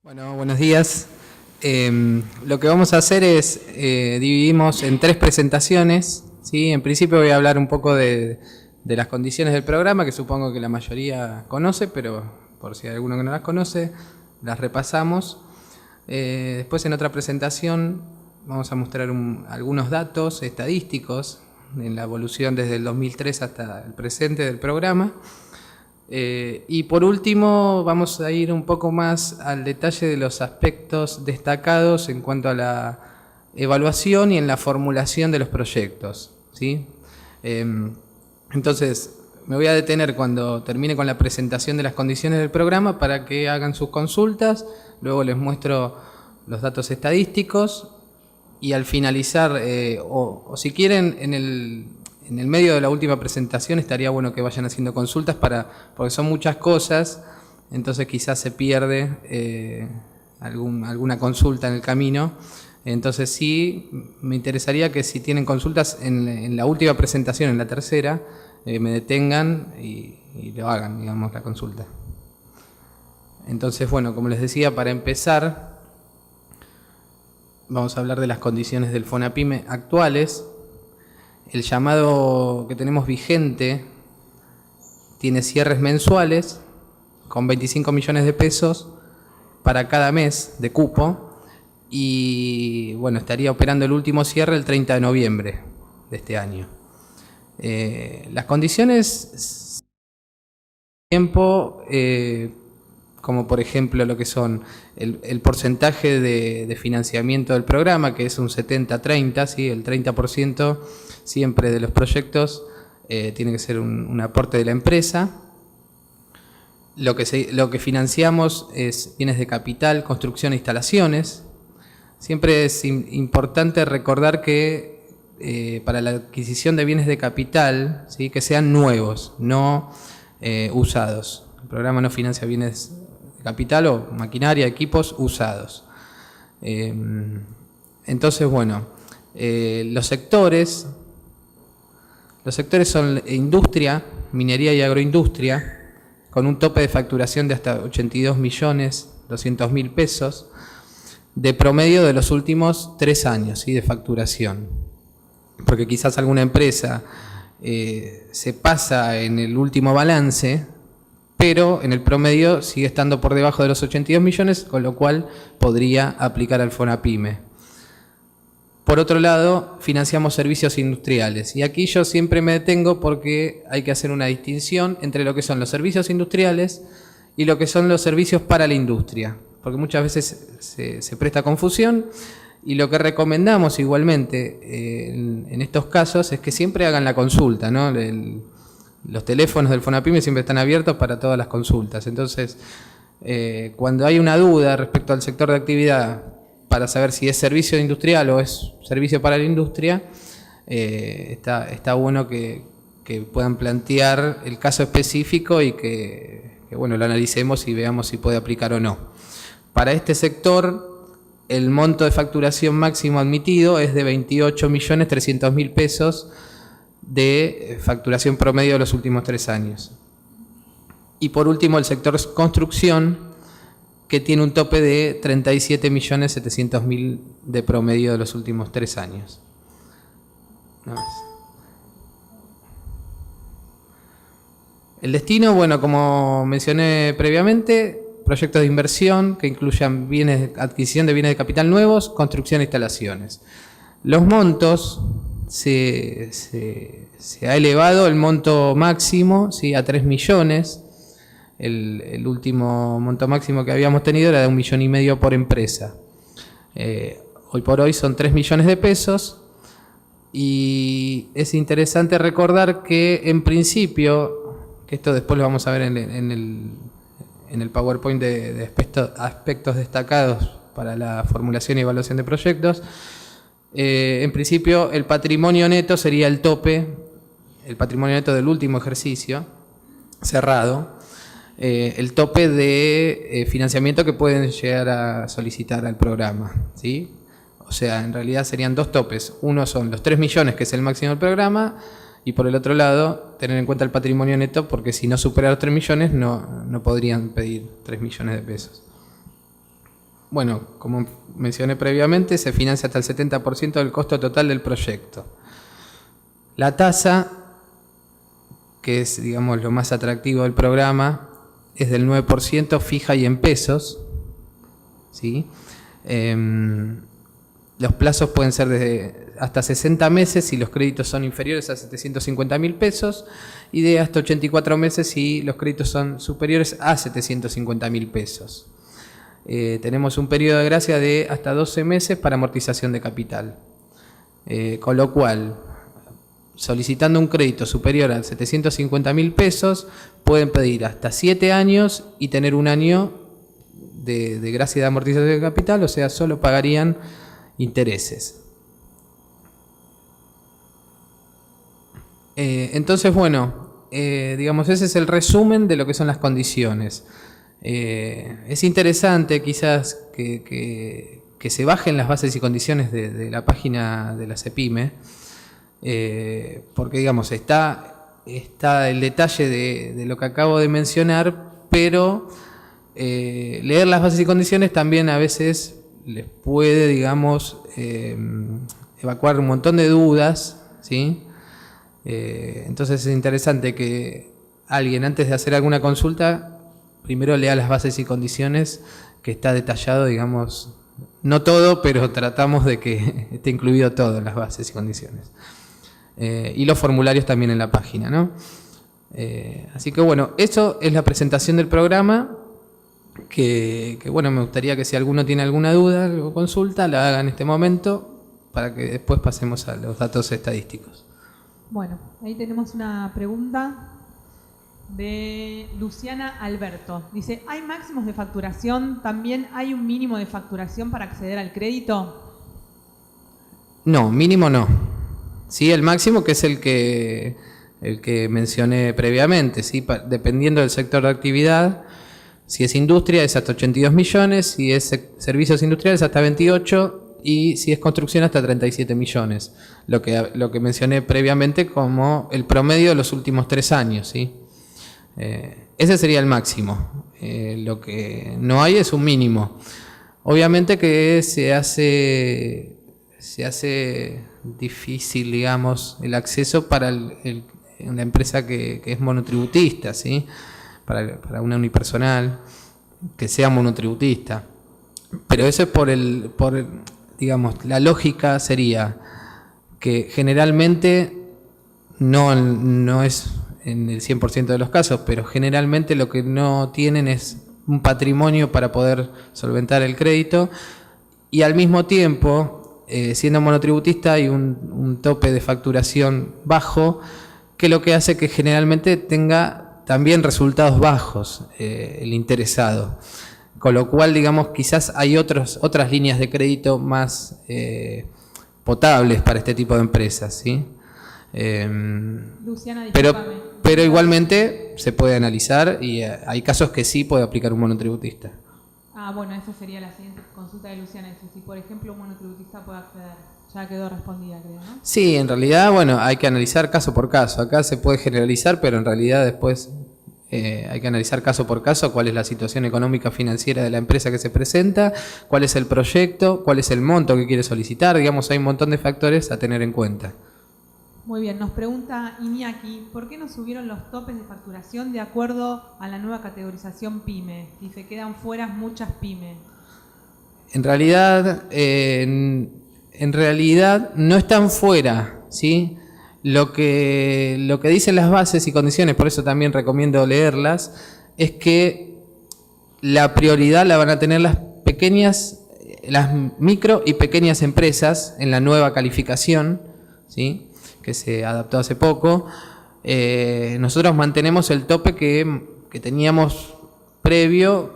Bueno, buenos días. Lo que vamos a hacer es, dividimos en 3 presentaciones, ¿sí? En principio voy a hablar un poco de las condiciones del programa, que supongo que la mayoría conoce, pero por si hay alguno que no las conoce, las repasamos. Después en otra presentación vamos a mostrar algunos datos estadísticos en la evolución desde el 2003 hasta el presente del programa. Y por último vamos a ir un poco más al detalle de los aspectos destacados en cuanto a la evaluación y en la formulación de los proyectos, ¿sí? Entonces me voy a detener cuando termine con la presentación de las condiciones del programa para que hagan sus consultas, luego les muestro los datos estadísticos y al finalizar, o si quieren en el medio de la última presentación estaría bueno que vayan haciendo consultas porque son muchas cosas, entonces quizás se pierde alguna consulta en el camino. Entonces sí, me interesaría que si tienen consultas en la última presentación, en la tercera, me detengan y lo hagan, digamos, la consulta. Entonces, bueno, como les decía, para empezar, vamos a hablar de las condiciones del FONAPYME actuales. El llamado que tenemos vigente tiene cierres mensuales con 25 millones de pesos para cada mes de cupo y bueno, estaría operando el último cierre el 30 de noviembre de este año. Las condiciones tiempo, como por ejemplo lo que son el porcentaje de financiamiento del programa, que es un 70-30, ¿sí? El 30% siempre de los proyectos tiene que ser un aporte de la empresa. Lo que financiamos es bienes de capital, construcción e instalaciones. Siempre es importante recordar que para la adquisición de bienes de capital, ¿sí? Que sean nuevos, no usados. El programa no financia bienes de capital o maquinaria, equipos usados. Entonces, bueno, los sectores son industria, minería y agroindustria, con un tope de facturación de hasta 82.200.000 pesos, de promedio de los últimos 3 años, ¿sí? De facturación. Porque quizás alguna empresa se pasa en el último balance, pero en el promedio sigue estando por debajo de los 82 millones, con lo cual podría aplicar al FONAPYME. Por otro lado, financiamos servicios industriales. Y aquí yo siempre me detengo porque hay que hacer una distinción entre lo que son los servicios industriales y lo que son los servicios para la industria. Porque muchas veces se presta confusión y lo que recomendamos igualmente en estos casos es que siempre hagan la consulta, ¿no? Los teléfonos del FONAPYME siempre están abiertos para todas las consultas. Entonces, cuando hay una duda respecto al sector de actividad, para saber si es servicio industrial o es servicio para la industria, está bueno que puedan plantear el caso específico y que bueno, lo analicemos y veamos si puede aplicar o no. Para este sector, el monto de facturación máximo admitido es de 28.300.000 pesos de facturación promedio de los últimos 3 años. Y por último, el sector construcción, que tiene un tope de 37.700.000 de promedio de los últimos 3 años. No más. El destino, bueno, como mencioné previamente, proyectos de inversión que incluyan adquisición de bienes de capital nuevos, construcción e instalaciones. Los montos, se ha elevado el monto máximo, ¿sí? A 3 millones. El último monto máximo que habíamos tenido era de 1,5 millones por empresa. Hoy por hoy son 3 millones de pesos y es interesante recordar que en principio, que esto después lo vamos a ver en el PowerPoint de aspectos destacados para la formulación y evaluación de proyectos, en principio el patrimonio neto sería el tope, el patrimonio neto del último ejercicio cerrado, el tope de financiamiento que pueden llegar a solicitar al programa, ¿sí? O sea, en realidad serían 2 topes. Uno son los 3 millones, que es el máximo del programa, y por el otro lado, tener en cuenta el patrimonio neto, porque si no supera los 3 millones, no podrían pedir 3 millones de pesos. bueno, como mencioné previamente, se financia hasta el 70% del costo total del proyecto. La tasa, que es, digamos, lo más atractivo del programa, es del 9% fija y en pesos, ¿sí? Los plazos pueden ser de hasta 60 meses si los créditos son inferiores a 750.000 pesos y de hasta 84 meses si los créditos son superiores a 750.000 pesos. Tenemos un periodo de gracia de hasta 12 meses para amortización de capital. Con lo cual, solicitando un crédito superior a 750.000 pesos, pueden pedir hasta 7 años y tener un año de gracia de amortización de capital, o sea, solo pagarían intereses. Entonces, bueno, digamos, ese es el resumen de lo que son las condiciones. Es interesante quizás que se bajen las bases y condiciones de la página de la CEPIME, porque, digamos, está el detalle de lo que acabo de mencionar, pero leer las bases y condiciones también a veces les puede, digamos, evacuar un montón de dudas, ¿sí? Entonces es interesante que alguien, antes de hacer alguna consulta, primero lea las bases y condiciones, que está detallado, digamos, no todo, pero tratamos de que esté incluido todo en las bases y condiciones. Y los formularios también en la página, ¿no? Así que bueno, eso es la presentación del programa. Que bueno, me gustaría que si alguno tiene alguna duda o consulta, la haga en este momento para que después pasemos a los datos estadísticos. Bueno, ahí tenemos una pregunta de Luciana Alberto. Dice, ¿hay máximos de facturación? ¿También hay un mínimo de facturación para acceder al crédito? No, mínimo no. Sí, el máximo, que es el que mencioné previamente, ¿sí? Dependiendo del sector de actividad. Si es industria es hasta 82 millones, si es servicios industriales hasta 28 y si es construcción hasta 37 millones. Lo que mencioné previamente como el promedio de los últimos 3 años, ¿sí? Ese sería el máximo. Lo que no hay es un mínimo. Obviamente que se hace difícil, digamos, el acceso para una empresa que es monotributista, ¿sí? Para una unipersonal que sea monotributista. Pero eso es digamos, la lógica sería que generalmente no es en el 100% de los casos, pero generalmente lo que no tienen es un patrimonio para poder solventar el crédito y al mismo tiempo, siendo monotributista, hay un tope de facturación bajo que lo que hace que generalmente tenga también resultados bajos el interesado, con lo cual, digamos, quizás hay otras líneas de crédito más potables para este tipo de empresas, ¿sí? Luciana, pero igualmente se puede analizar y hay casos que sí puede aplicar un monotributista. Bueno, esa sería la siguiente consulta de Luciana, si por ejemplo un monotributista puede acceder. Ya quedó respondida, creo, ¿no? Sí, en realidad, bueno, hay que analizar caso por caso. Acá se puede generalizar, pero en realidad después hay que analizar caso por caso cuál es la situación económica financiera de la empresa que se presenta, cuál es el proyecto, cuál es el monto que quiere solicitar. Digamos, hay un montón de factores a tener en cuenta. Muy bien, nos pregunta Iñaki, ¿por qué no subieron los topes de facturación de acuerdo a la nueva categorización PYME? Y se quedan fuera muchas PYME. En realidad no están fuera, ¿sí? Lo que dicen las bases y condiciones, por eso también recomiendo leerlas, es que la prioridad la van a tener las micro y pequeñas empresas en la nueva calificación, ¿sí? Que se adaptó hace poco. Nosotros mantenemos el tope que teníamos previo,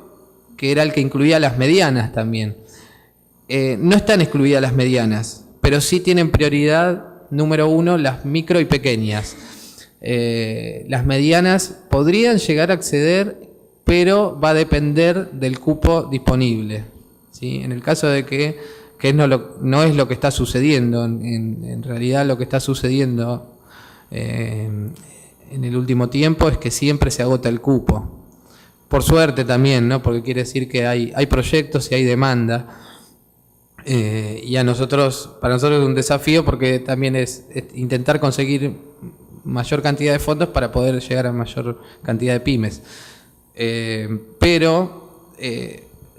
que era el que incluía las medianas también. No están excluidas las medianas, pero sí tienen prioridad número 1 las micro y pequeñas. Las medianas podrían llegar a acceder, pero va a depender del cupo disponible, ¿sí? En el caso de que no es lo que está sucediendo, en realidad lo que está sucediendo en el último tiempo es que siempre se agota el cupo. Por suerte también, ¿no? Porque quiere decir que hay proyectos y hay demanda. Y para nosotros es un desafío porque también es intentar conseguir mayor cantidad de fondos para poder llegar a mayor cantidad de pymes. Pero,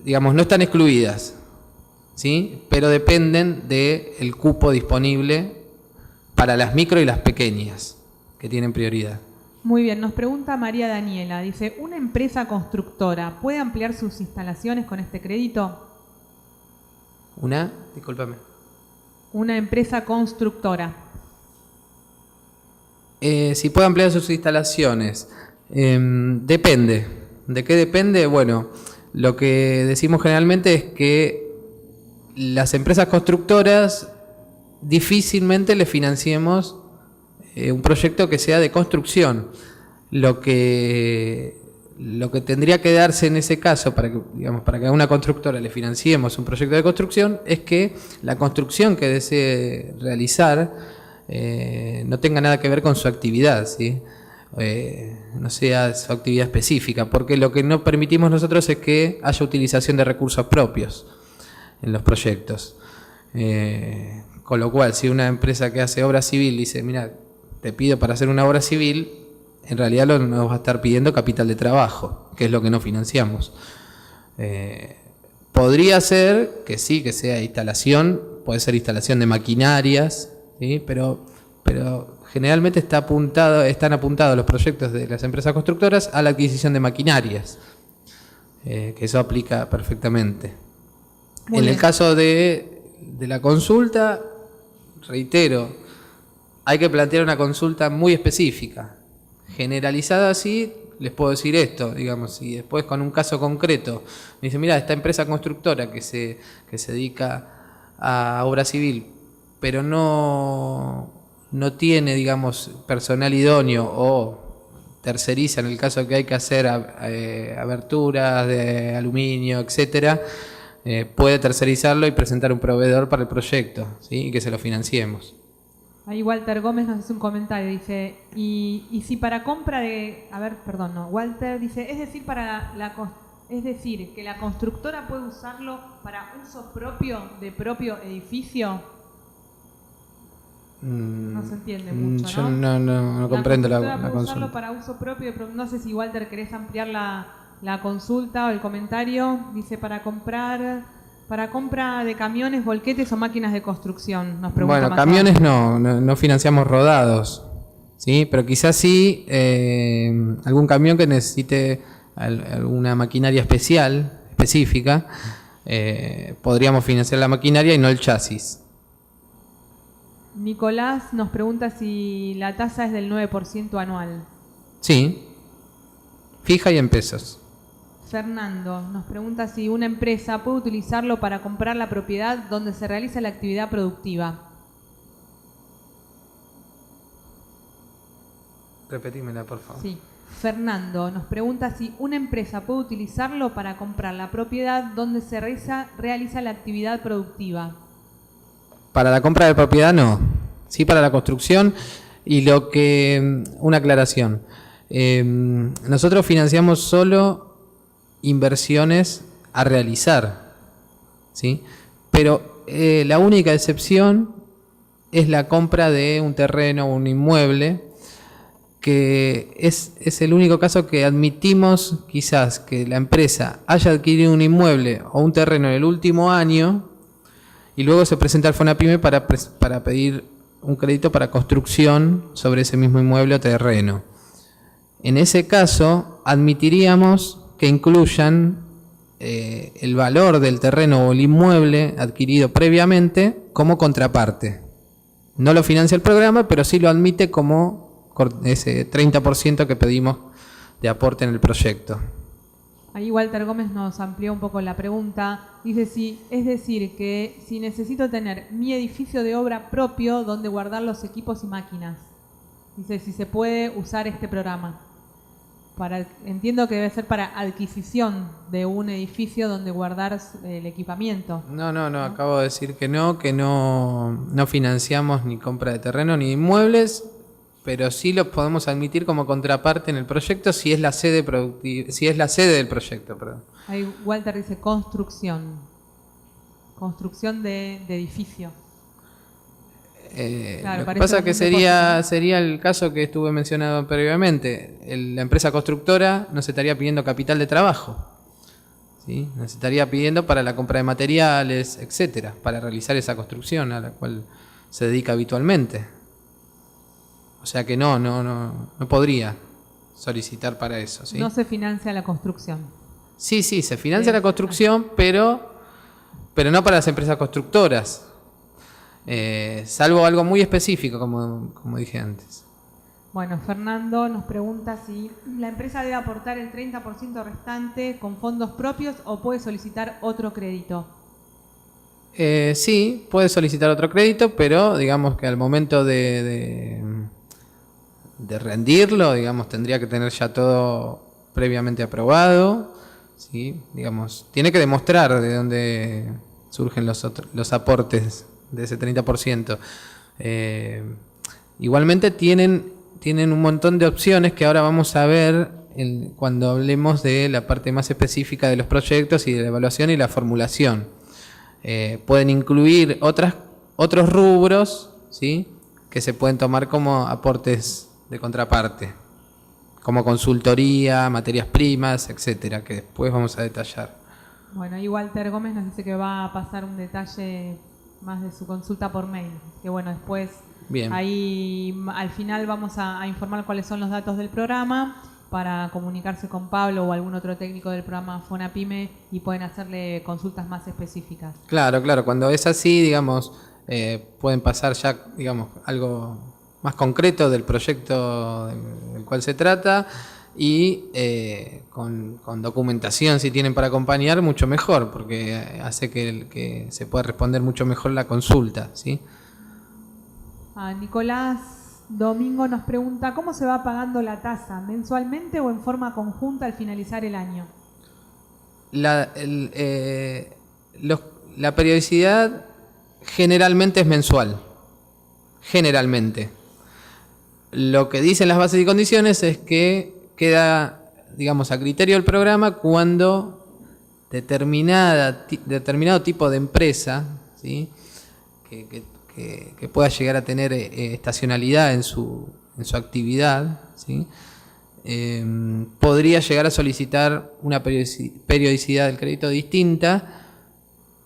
digamos, no están excluidas, ¿sí? Pero dependen del cupo disponible para las micro y las pequeñas, que tienen prioridad. Muy bien, nos pregunta María Daniela, dice, ¿una empresa constructora puede ampliar sus instalaciones con este crédito? Discúlpame. Una empresa constructora. Si puede ampliar sus instalaciones, depende. ¿De qué depende? Bueno, lo que decimos generalmente es que las empresas constructoras difícilmente le financiemos un proyecto que sea de construcción. Lo que tendría que darse en ese caso para que a una constructora le financiemos un proyecto de construcción es que la construcción que desee realizar no tenga nada que ver con su actividad, ¿sí? No sea su actividad específica, porque lo que no permitimos nosotros es que haya utilización de recursos propios en los proyectos. Con lo cual, si una empresa que hace obra civil dice, mira, te pido para hacer una obra civil, en realidad nos va a estar pidiendo capital de trabajo, que es lo que no financiamos. Podría ser que sí, que sea instalación, puede ser instalación de maquinarias, ¿sí? Pero generalmente están apuntados los proyectos de las empresas constructoras a la adquisición de maquinarias, que eso aplica perfectamente. En el caso de la consulta, reitero, hay que plantear una consulta muy específica. Generalizada así, les puedo decir esto, digamos, y después con un caso concreto, me dice, mira, esta empresa constructora que se dedica a obra civil, pero no tiene, digamos, personal idóneo o terceriza en el caso que hay que hacer aberturas de aluminio, etcétera, puede tercerizarlo y presentar un proveedor para el proyecto, ¿sí? Y que se lo financiemos. Ahí Walter Gómez nos hace un comentario, dice, y si para compra de... Walter dice, es decir, que la constructora puede usarlo para uso propio de propio edificio. No se entiende mucho, yo no comprendo la puede consulta. Usarlo para uso propio, no sé si Walter querés ampliar la consulta o el comentario. Dice para compra de camiones, volquetes o máquinas de construcción. Nos pregunta. Bueno, camiones no financiamos rodados, ¿sí? Pero quizás sí algún camión que necesite alguna maquinaria específica, podríamos financiar la maquinaria y no el chasis. Nicolás nos pregunta si la tasa es del 9% anual. Sí, fija y en pesos. Fernando nos pregunta si una empresa puede utilizarlo para comprar la propiedad donde se realiza la actividad productiva. Repetímela, por favor. Sí. Fernando nos pregunta si una empresa puede utilizarlo para comprar la propiedad donde se realiza la actividad productiva. Para la compra de propiedad no, sí para la construcción. Y una aclaración, nosotros financiamos solo inversiones a realizar, ¿sí? Pero la única excepción es la compra de un terreno o un inmueble, que es el único caso que admitimos quizás que la empresa haya adquirido un inmueble o un terreno en el último año y luego se presenta al FONAPYME para pedir un crédito para construcción sobre ese mismo inmueble o terreno. En ese caso admitiríamos que incluyan el valor del terreno o el inmueble adquirido previamente como contraparte. No lo financia el programa, pero sí lo admite como ese 30% que pedimos de aporte en el proyecto. Ahí Walter Gómez nos amplió un poco la pregunta. Dice, es decir, que si necesito tener mi edificio de obra propio donde guardar los equipos y máquinas. Dice, si se puede usar este programa. Entiendo que debe ser para adquisición de un edificio donde guardar el equipamiento. No, acabo de decir que no financiamos ni compra de terreno ni inmuebles pero sí lo podemos admitir como contraparte en el proyecto si es la sede si es la sede del proyecto, perdón. Ahí Walter dice construcción. Construcción de edificio. Lo que pasa es que sería el caso que estuve mencionado previamente. La empresa constructora nos estaría pidiendo capital de trabajo, ¿sí? Nos estaría pidiendo para la compra de materiales, etcétera, para realizar esa construcción a la cual se dedica habitualmente. O sea que no podría solicitar para eso, ¿sí? No se financia la construcción. Sí, se financia la construcción, pero no para las empresas constructoras. Salvo algo muy específico, como dije antes. Bueno, Fernando nos pregunta si la empresa debe aportar el 30% restante con fondos propios o puede solicitar otro crédito. Sí, puede solicitar otro crédito, pero digamos que al momento de rendirlo, digamos, tendría que tener ya todo previamente aprobado, ¿sí? Digamos, tiene que demostrar de dónde surgen los aportes de ese 30%. Igualmente tienen un montón de opciones que ahora vamos a ver cuando hablemos de la parte más específica de los proyectos y de la evaluación y la formulación. Pueden incluir otros rubros, ¿sí?, que se pueden tomar como aportes de contraparte, como consultoría, materias primas, etcétera, que después vamos a detallar. Bueno, y Walter Gómez nos dice que va a pasar un detalle más de su consulta por mail. Que bueno, después Bien. Ahí al final vamos a informar cuáles son los datos del programa para comunicarse con Pablo o algún otro técnico del programa FONAPYME y pueden hacerle consultas más específicas. Claro, cuando es así, digamos, pueden pasar ya, digamos, algo más concreto del proyecto del cual se trata y con documentación, si tienen para acompañar, mucho mejor, porque hace que se pueda responder mucho mejor la consulta, ¿sí? Nicolás Domingo nos pregunta, ¿cómo se va pagando la tasa? ¿Mensualmente o en forma conjunta al finalizar el año? La periodicidad generalmente es mensual. Generalmente. Lo que dicen las bases y condiciones es que queda, digamos, a criterio del programa cuando determinado tipo de empresa, ¿sí?, que pueda llegar a tener estacionalidad en su actividad, ¿sí?, podría llegar a solicitar una periodicidad del crédito distinta,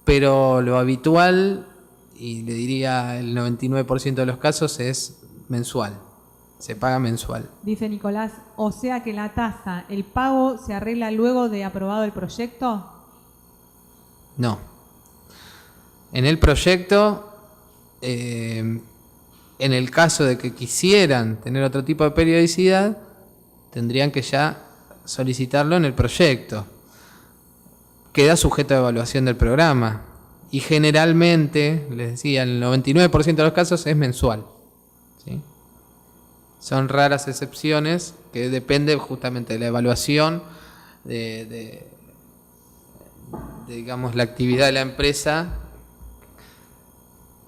pero lo habitual, y le diría el 99% de los casos, es mensual. Se paga mensual. Dice Nicolás, o sea que la tasa, el pago se arregla luego de aprobado el proyecto. No. En el proyecto, en el caso de que quisieran tener otro tipo de periodicidad, tendrían que ya solicitarlo en el proyecto. Queda sujeto a evaluación del programa. Y generalmente, les decía, el 99% de los casos es mensual, ¿sí? Son raras excepciones que dependen justamente de la evaluación, de digamos, la actividad de la empresa,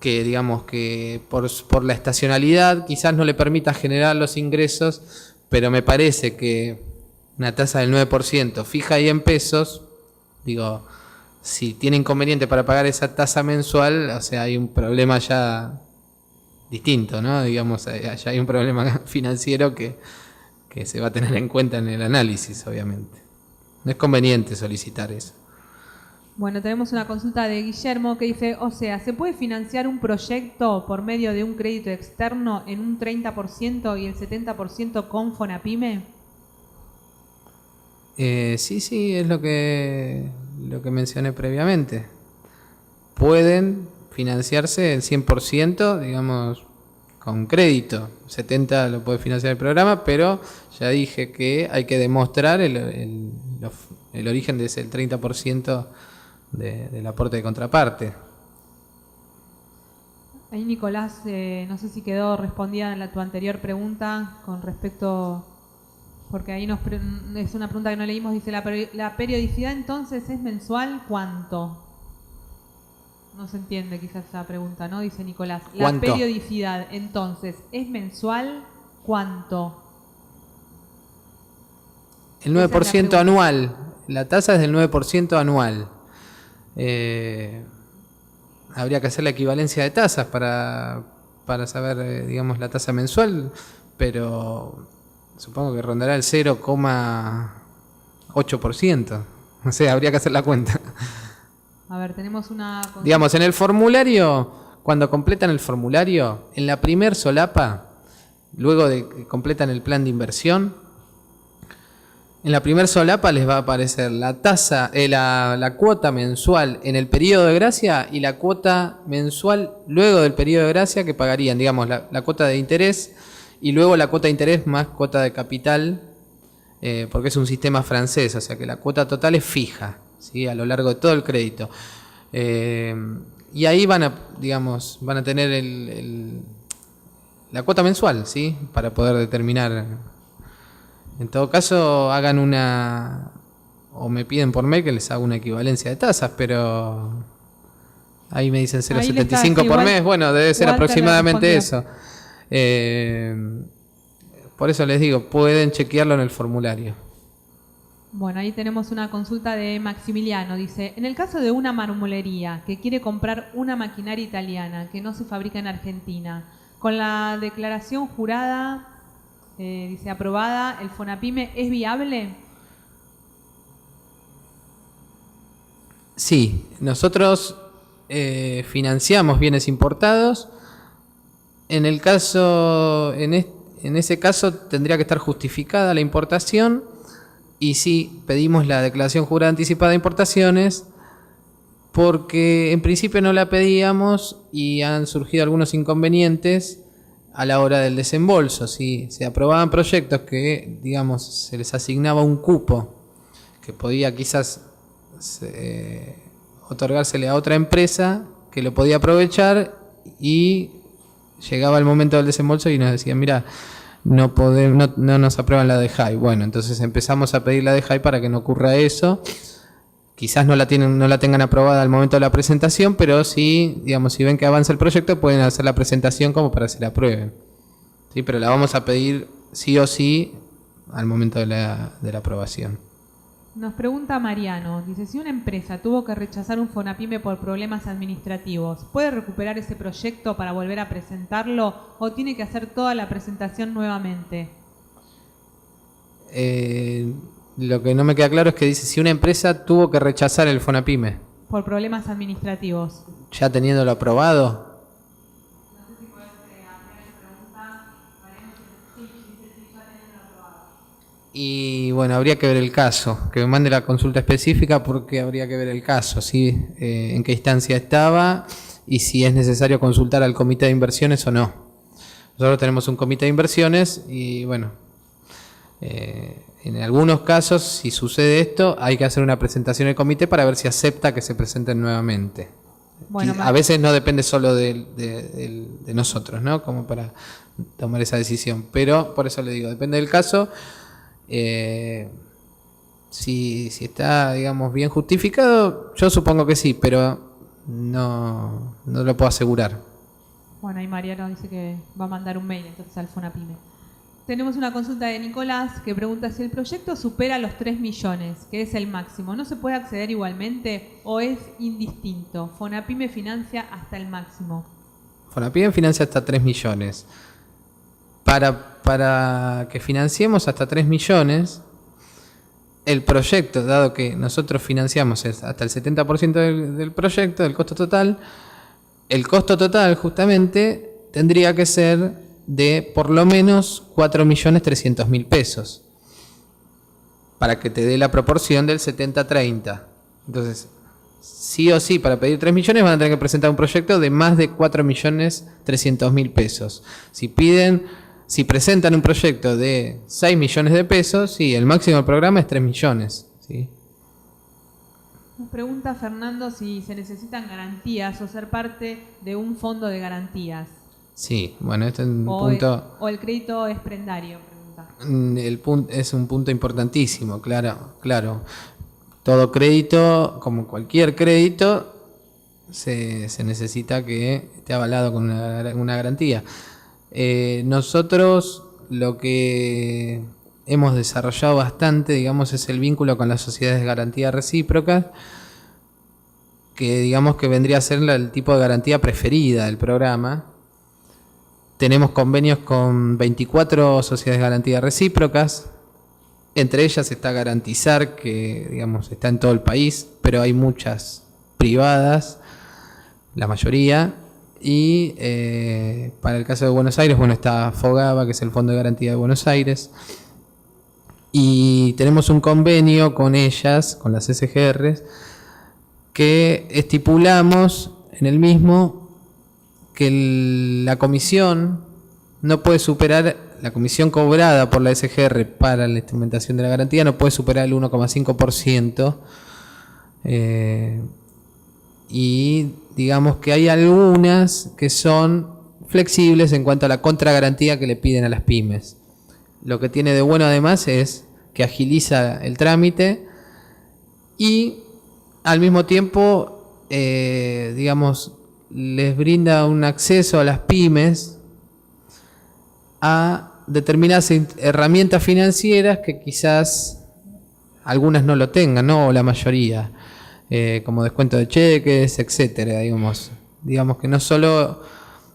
que digamos que por la estacionalidad quizás no le permita generar los ingresos, pero me parece que una tasa del 9% fija ahí en pesos, digo, si tiene inconveniente para pagar esa tasa mensual, o sea, hay un problema ya distinto, ¿no? Digamos, ya hay un problema financiero que se va a tener en cuenta en el análisis, obviamente. No es conveniente solicitar eso. Bueno, tenemos una consulta de Guillermo que dice, o sea, ¿se puede financiar un proyecto por medio de un crédito externo en un 30% y el 70% con FONAPYME? Sí, es lo que mencioné previamente. Pueden financiarse el 100%, digamos, con crédito. 70% lo puede financiar el programa, pero ya dije que hay que demostrar el origen de ese 30% del aporte de contraparte. Ahí Nicolás, no sé si quedó respondida en tu anterior pregunta con respecto, porque ahí es una pregunta que no leímos, dice, ¿la periodicidad entonces es mensual? ¿Cuánto? No se entiende quizás esa pregunta, ¿no? Dice Nicolás. ¿La ¿Cuánto? periodicidad entonces es mensual? ¿Cuánto? El 9% anual. La tasa es del 9% anual. Habría que hacer la equivalencia de tasas para saber, digamos, la tasa mensual, pero supongo que rondará el 0,8%. No sé, habría que hacer la cuenta. A ver, tenemos una... Digamos, en el formulario, cuando completan el formulario, en la primer solapa, luego de que completan el plan de inversión, en la primer solapa les va a aparecer la tasa, la cuota mensual en el periodo de gracia y la cuota mensual luego del periodo de gracia que pagarían, digamos, la cuota de interés y luego la cuota de interés más cuota de capital, porque es un sistema francés, o sea que la cuota total es fija, ¿sí? A lo largo de todo el crédito. Y ahí van a tener la cuota mensual, ¿sí? Para poder determinar. En todo caso, hagan o me piden por mail que les haga una equivalencia de tasas, pero ahí me dicen 0,75 por mes. Bueno, debe ser aproximadamente eso. Por eso les digo, pueden chequearlo en el formulario. Bueno, ahí tenemos una consulta de Maximiliano. Dice, en el caso de una marmolería que quiere comprar una maquinaria italiana que no se fabrica en Argentina, con la declaración jurada... dice aprobada, ¿el FONAPYME es viable? Sí, nosotros financiamos bienes importados. En ese caso tendría que estar justificada la importación y sí pedimos la declaración jurada anticipada de importaciones porque en principio no la pedíamos y han surgido algunos inconvenientes a la hora del desembolso. Si se aprobaban proyectos que, digamos, se les asignaba un cupo que podía quizás otorgársele a otra empresa que lo podía aprovechar y llegaba el momento del desembolso y nos decían, mira, no nos aprueban la DEJAI. Bueno, entonces empezamos a pedir la DEJAI para que no ocurra eso. Quizás no la tengan aprobada al momento de la presentación, pero sí, digamos, si ven que avanza el proyecto, pueden hacer la presentación como para que se la aprueben. Sí, pero la vamos a pedir sí o sí al momento de la aprobación. Nos pregunta Mariano, dice, si una empresa tuvo que rechazar un FONAPYME por problemas administrativos, ¿puede recuperar ese proyecto para volver a presentarlo o tiene que hacer toda la presentación nuevamente? Lo que no me queda claro es que dice si una empresa tuvo que rechazar el FONAPYME. Por problemas administrativos. ¿Ya teniéndolo aprobado? No sé si puedes ampliar esa pregunta. Sí, ya teniéndolo aprobado. Y bueno, habría que ver el caso, que me mande la consulta específica porque habría que ver el caso, ¿sí? En qué instancia estaba y si es necesario consultar al comité de inversiones o no. Nosotros tenemos un comité de inversiones y bueno... en algunos casos, si sucede esto, hay que hacer una presentación al comité para ver si acepta que se presenten nuevamente. Bueno, a veces no depende solo de nosotros, ¿no? Como para tomar esa decisión. Pero por eso le digo, depende del caso. Si está, digamos, bien justificado, yo supongo que sí, pero no lo puedo asegurar. Bueno, ahí Mariano dice que va a mandar un mail entonces al FONAPYME. Tenemos una consulta de Nicolás que pregunta si el proyecto supera los 3 millones, que es el máximo, ¿no se puede acceder igualmente o es indistinto? FONAPYME financia hasta el máximo. FONAPYME financia hasta 3 millones. Para que financiemos hasta 3 millones, el proyecto, dado que nosotros financiamos hasta el 70% del proyecto, del costo total, el costo total justamente tendría que ser de por lo menos 4.300.000 pesos para que te dé la proporción del 70-30. Entonces, sí o sí, para pedir 3 millones van a tener que presentar un proyecto de más de 4.300.000 pesos. Si presentan un proyecto de 6 millones de pesos, sí, el máximo del programa es 3 millones. ¿Sí? Nos pregunta Fernando si se necesitan garantías o ser parte de un fondo de garantías. Sí, bueno, este es un punto... ¿O el crédito es prendario? Pregunta. Es un punto importantísimo, claro. Todo crédito, como cualquier crédito, se necesita que esté avalado con una garantía. Nosotros lo que hemos desarrollado bastante, digamos, es el vínculo con las sociedades de garantía recíprocas, que digamos que vendría a ser el tipo de garantía preferida del programa. Tenemos convenios con 24 sociedades de garantía recíprocas. Entre ellas está Garantizar, que digamos está en todo el país, pero hay muchas privadas, la mayoría. Y para el caso de Buenos Aires, bueno, está FOGABA, que es el Fondo de Garantía de Buenos Aires. Y tenemos un convenio con ellas, con las SGRs, que estipulamos en el mismo que la comisión no puede superar, la comisión cobrada por la SGR para la instrumentación de la garantía no puede superar el 1,5%. Y digamos que hay algunas que son flexibles en cuanto a la contragarantía que le piden a las pymes. Lo que tiene de bueno además es que agiliza el trámite y al mismo tiempo, digamos, les brinda un acceso a las pymes a determinadas herramientas financieras que quizás algunas no lo tengan, ¿no? O la mayoría, como descuento de cheques, etcétera. Digamos que no solo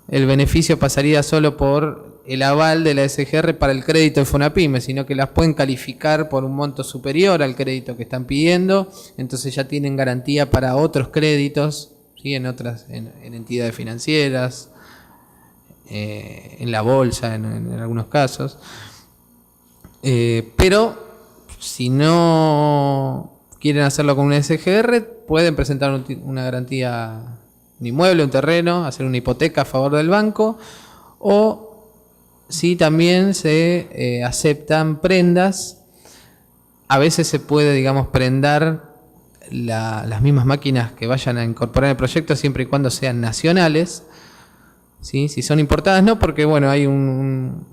el beneficio pasaría solo por el aval de la SGR para el crédito de Fonapyme, sino que las pueden calificar por un monto superior al crédito que están pidiendo, entonces ya tienen garantía para otros créditos, ¿sí? En entidades financieras, en la bolsa, en algunos casos. Pero si no quieren hacerlo con una SGR, pueden presentar una garantía, un inmueble, un terreno, hacer una hipoteca a favor del banco, o si también se aceptan prendas. A veces se puede, digamos, prendar las mismas máquinas que vayan a incorporar en el proyecto, siempre y cuando sean nacionales, ¿sí? Si son importadas no, porque bueno, hay un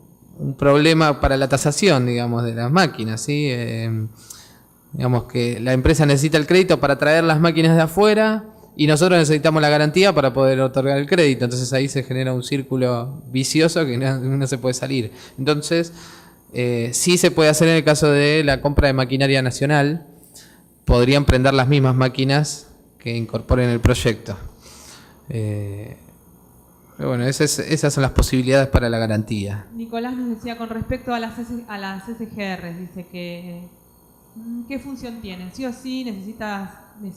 problema para la tasación, digamos, de las máquinas, ¿sí? Digamos que la empresa necesita el crédito para traer las máquinas de afuera y nosotros necesitamos la garantía para poder otorgar el crédito. Entonces ahí se genera un círculo vicioso que no se puede salir. Entonces, sí se puede hacer en el caso de la compra de maquinaria nacional. Podrían prender las mismas máquinas que incorporen el proyecto. Pero bueno, esas son las posibilidades para la garantía. Nicolás nos decía con respecto a las SGR, dice que ¿qué función tienen? ¿Sí o sí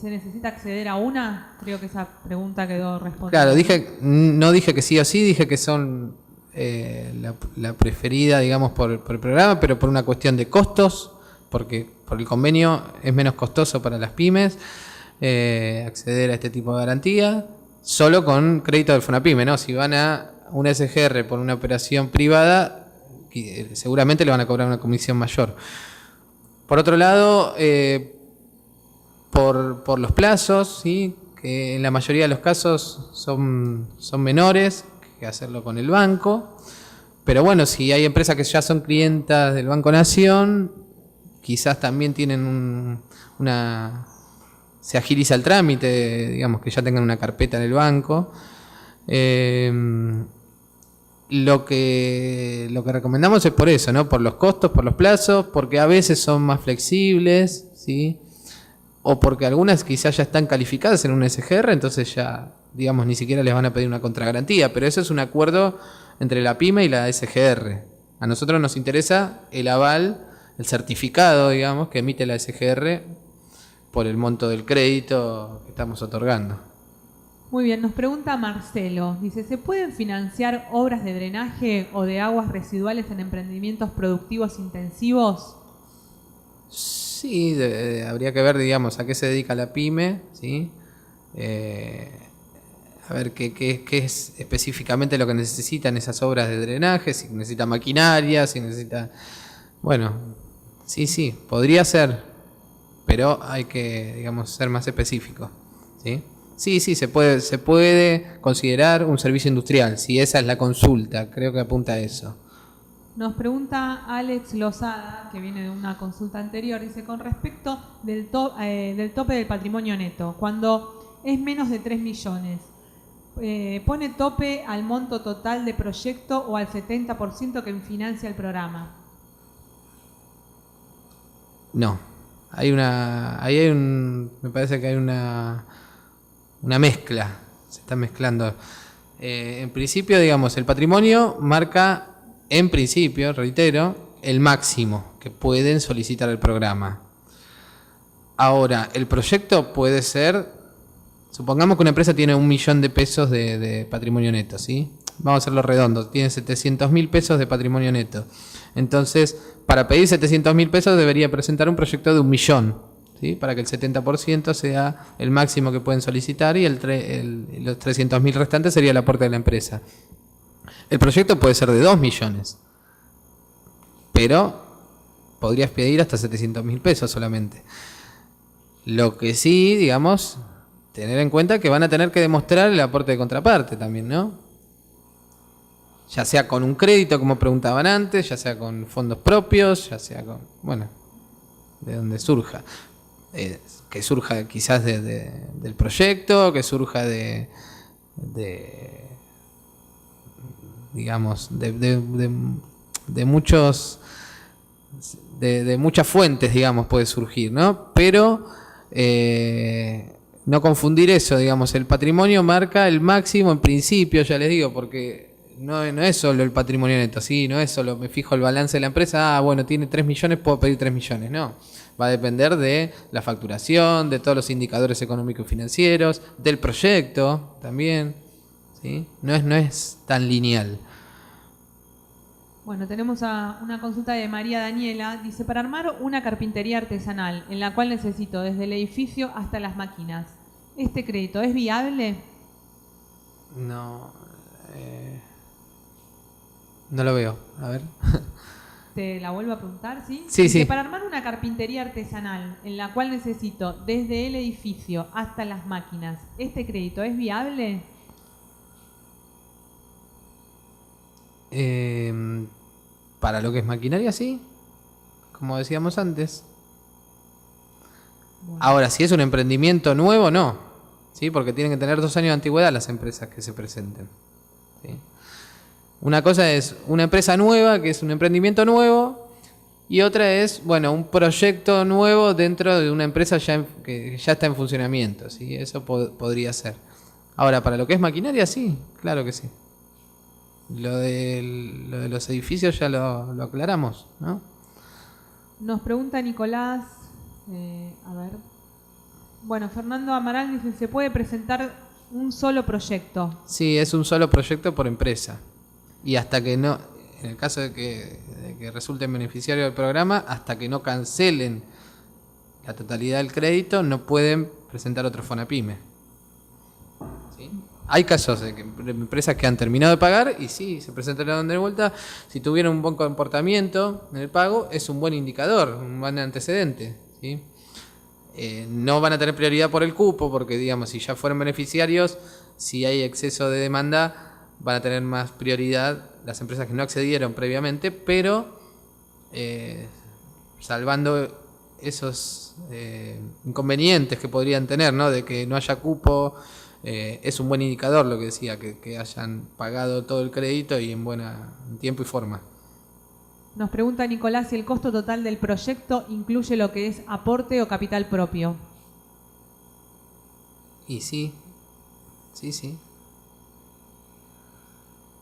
se necesita acceder a una? Creo que esa pregunta quedó respondida. Claro, no dije que sí o sí, dije que son la preferida, digamos, por el programa, pero por una cuestión de costos, porque por el convenio es menos costoso para las pymes acceder a este tipo de garantía, solo con crédito del Fonapyme, ¿no? Si van a una SGR por una operación privada, seguramente le van a cobrar una comisión mayor. Por otro lado, por los plazos, ¿sí? Que en la mayoría de los casos son menores que hacerlo con el banco. Pero bueno, si hay empresas que ya son clientas del Banco Nación, quizás también tienen se agiliza el trámite, digamos que ya tengan una carpeta en el banco. Lo que recomendamos es por eso, ¿no? Por los costos, por los plazos, porque a veces son más flexibles, ¿sí? O porque algunas quizás ya están calificadas en una SGR, entonces ya, digamos, ni siquiera les van a pedir una contragarantía, pero eso es un acuerdo entre la pyme y la SGR. A nosotros nos interesa el aval, el certificado, digamos, que emite la SGR por el monto del crédito que estamos otorgando. Muy bien, nos pregunta Marcelo, dice, ¿se pueden financiar obras de drenaje o de aguas residuales en emprendimientos productivos intensivos? Sí, habría que ver, digamos, a qué se dedica la pyme, ¿sí? A ver qué es específicamente lo que necesitan esas obras de drenaje, si necesita maquinaria, si necesita... Bueno, sí, podría ser, pero hay que, digamos, ser más específico, ¿sí? Sí, se puede considerar un servicio industrial, si esa es la consulta, creo que apunta a eso. Nos pregunta Alex Lozada, que viene de una consulta anterior, dice, con respecto del tope del patrimonio neto, cuando es menos de 3 millones, ¿Pone tope al monto total de proyecto o al 70% que financia el programa? No. Me parece que hay una mezcla. Se está mezclando. En principio, digamos, el patrimonio marca, en principio, reitero, el máximo que pueden solicitar el programa. Ahora, el proyecto puede ser, supongamos que una empresa tiene 1 millón de pesos de patrimonio neto, ¿sí? Vamos a hacerlo redondo, tiene 700.000 pesos de patrimonio neto. Entonces, para pedir 700.000 pesos debería presentar un proyecto de 1 millón, ¿sí? Para que el 70% sea el máximo que pueden solicitar y los 300.000 restantes sería el aporte de la empresa. El proyecto puede ser de 2 millones, pero podrías pedir hasta 700.000 pesos solamente. Lo que sí, digamos, tener en cuenta que van a tener que demostrar el aporte de contraparte también, ¿no? Ya sea con un crédito, como preguntaban antes, ya sea con fondos propios, ya sea con, bueno, de donde surja. Que surja quizás del proyecto, que surja digamos, de muchas fuentes, digamos, puede surgir, ¿no? Pero no confundir eso, digamos, el patrimonio marca el máximo en principio, ya les digo, porque no es solo el patrimonio neto, ¿sí? No es solo me fijo el balance de la empresa, bueno, tiene 3 millones, puedo pedir 3 millones, no. Va a depender de la facturación, de todos los indicadores económicos y financieros, del proyecto también, ¿sí? No es tan lineal. Bueno, tenemos una consulta de María Daniela. Dice, para armar una carpintería artesanal en la cual necesito desde el edificio hasta las máquinas, ¿este crédito es viable? No lo veo. A ver. Te la vuelvo a preguntar, ¿sí? Sí, Dice, sí. para armar una carpintería artesanal en la cual necesito desde el edificio hasta las máquinas, ¿este crédito es viable? Para lo que es maquinaria, sí. Como decíamos antes. Bueno. Ahora, si es un emprendimiento nuevo, no. ¿Sí? Porque tienen que tener 2 años de antigüedad las empresas que se presenten. ¿Sí? Una cosa es una empresa nueva, que es un emprendimiento nuevo, y otra es, bueno, un proyecto nuevo dentro de una empresa que ya está en funcionamiento. ¿Sí? Eso podría ser. Ahora, para lo que es maquinaria, sí, claro que sí. Lo de los edificios ya lo aclaramos, ¿no? Nos pregunta Nicolás, a ver. Bueno, Fernando Amaral dice, ¿se puede presentar un solo proyecto? Sí, es un solo proyecto por empresa. Y hasta que no, en el caso de que resulten beneficiarios del programa, hasta que no cancelen la totalidad del crédito, no pueden presentar otro Fonapyme. ¿Sí? Hay casos de empresas que han terminado de pagar y sí, se presentaron de vuelta. Si tuvieron un buen comportamiento en el pago, es un buen indicador, un buen antecedente, ¿sí? No van a tener prioridad por el cupo, porque digamos, si ya fueron beneficiarios, si hay exceso de demanda, van a tener más prioridad las empresas que no accedieron previamente, pero salvando esos inconvenientes que podrían tener, ¿no? De que no haya cupo. Es un buen indicador lo que decía, que hayan pagado todo el crédito y en tiempo y forma. Nos pregunta Nicolás si el costo total del proyecto incluye lo que es aporte o capital propio. Y sí.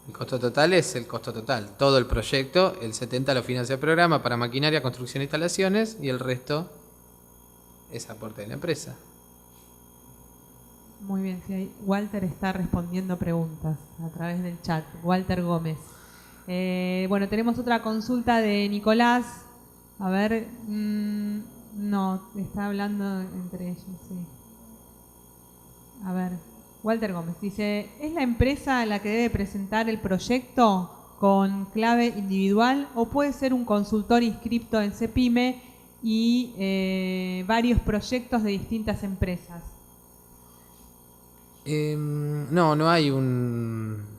El costo total es el costo total. Todo el proyecto, el 70% lo financia el programa para maquinaria, construcción e instalaciones y el resto es aporte de la empresa. Muy bien, sí, Walter está respondiendo preguntas a través del chat. Walter Gómez. Bueno, tenemos otra consulta de Nicolás. A ver, no, está hablando entre ellos, sí. A ver, Walter Gómez dice, ¿es la empresa la que debe presentar el proyecto con clave individual o puede ser un consultor inscripto en CEPIME y varios proyectos de distintas empresas? No hay un...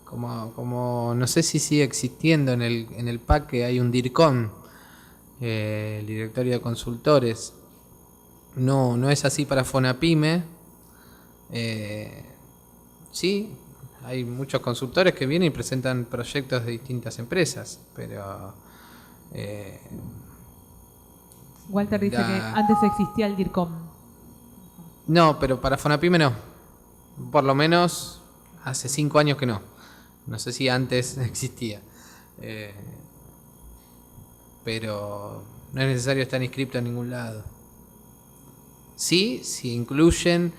Como no sé si sigue existiendo en el PAC, que hay un DIRCON, el Directorio de Consultores. No es así para Fonapyme. sí, hay muchos consultores que vienen y presentan proyectos de distintas empresas, pero Walter dice que antes existía el DIRCOM. no, pero para Fonapyme no. Por lo menos hace 5 años que no. No sé si antes existía. Pero no es necesario estar inscrito en ningún lado. Sí, si incluyen,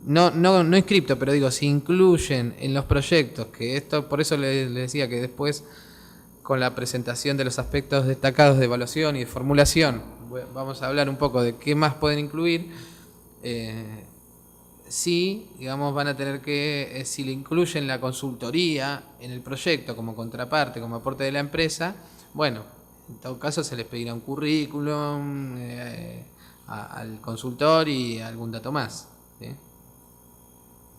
no inscripto, pero digo, si incluyen en los proyectos, que esto, por eso le decía que después, con la presentación de los aspectos destacados de evaluación y de formulación, vamos a hablar un poco de qué más pueden incluir. Sí, digamos, van a tener que, si le incluyen la consultoría en el proyecto como contraparte, como aporte de la empresa, bueno, en todo caso se les pedirá un currículum al consultor y algún dato más, ¿sí?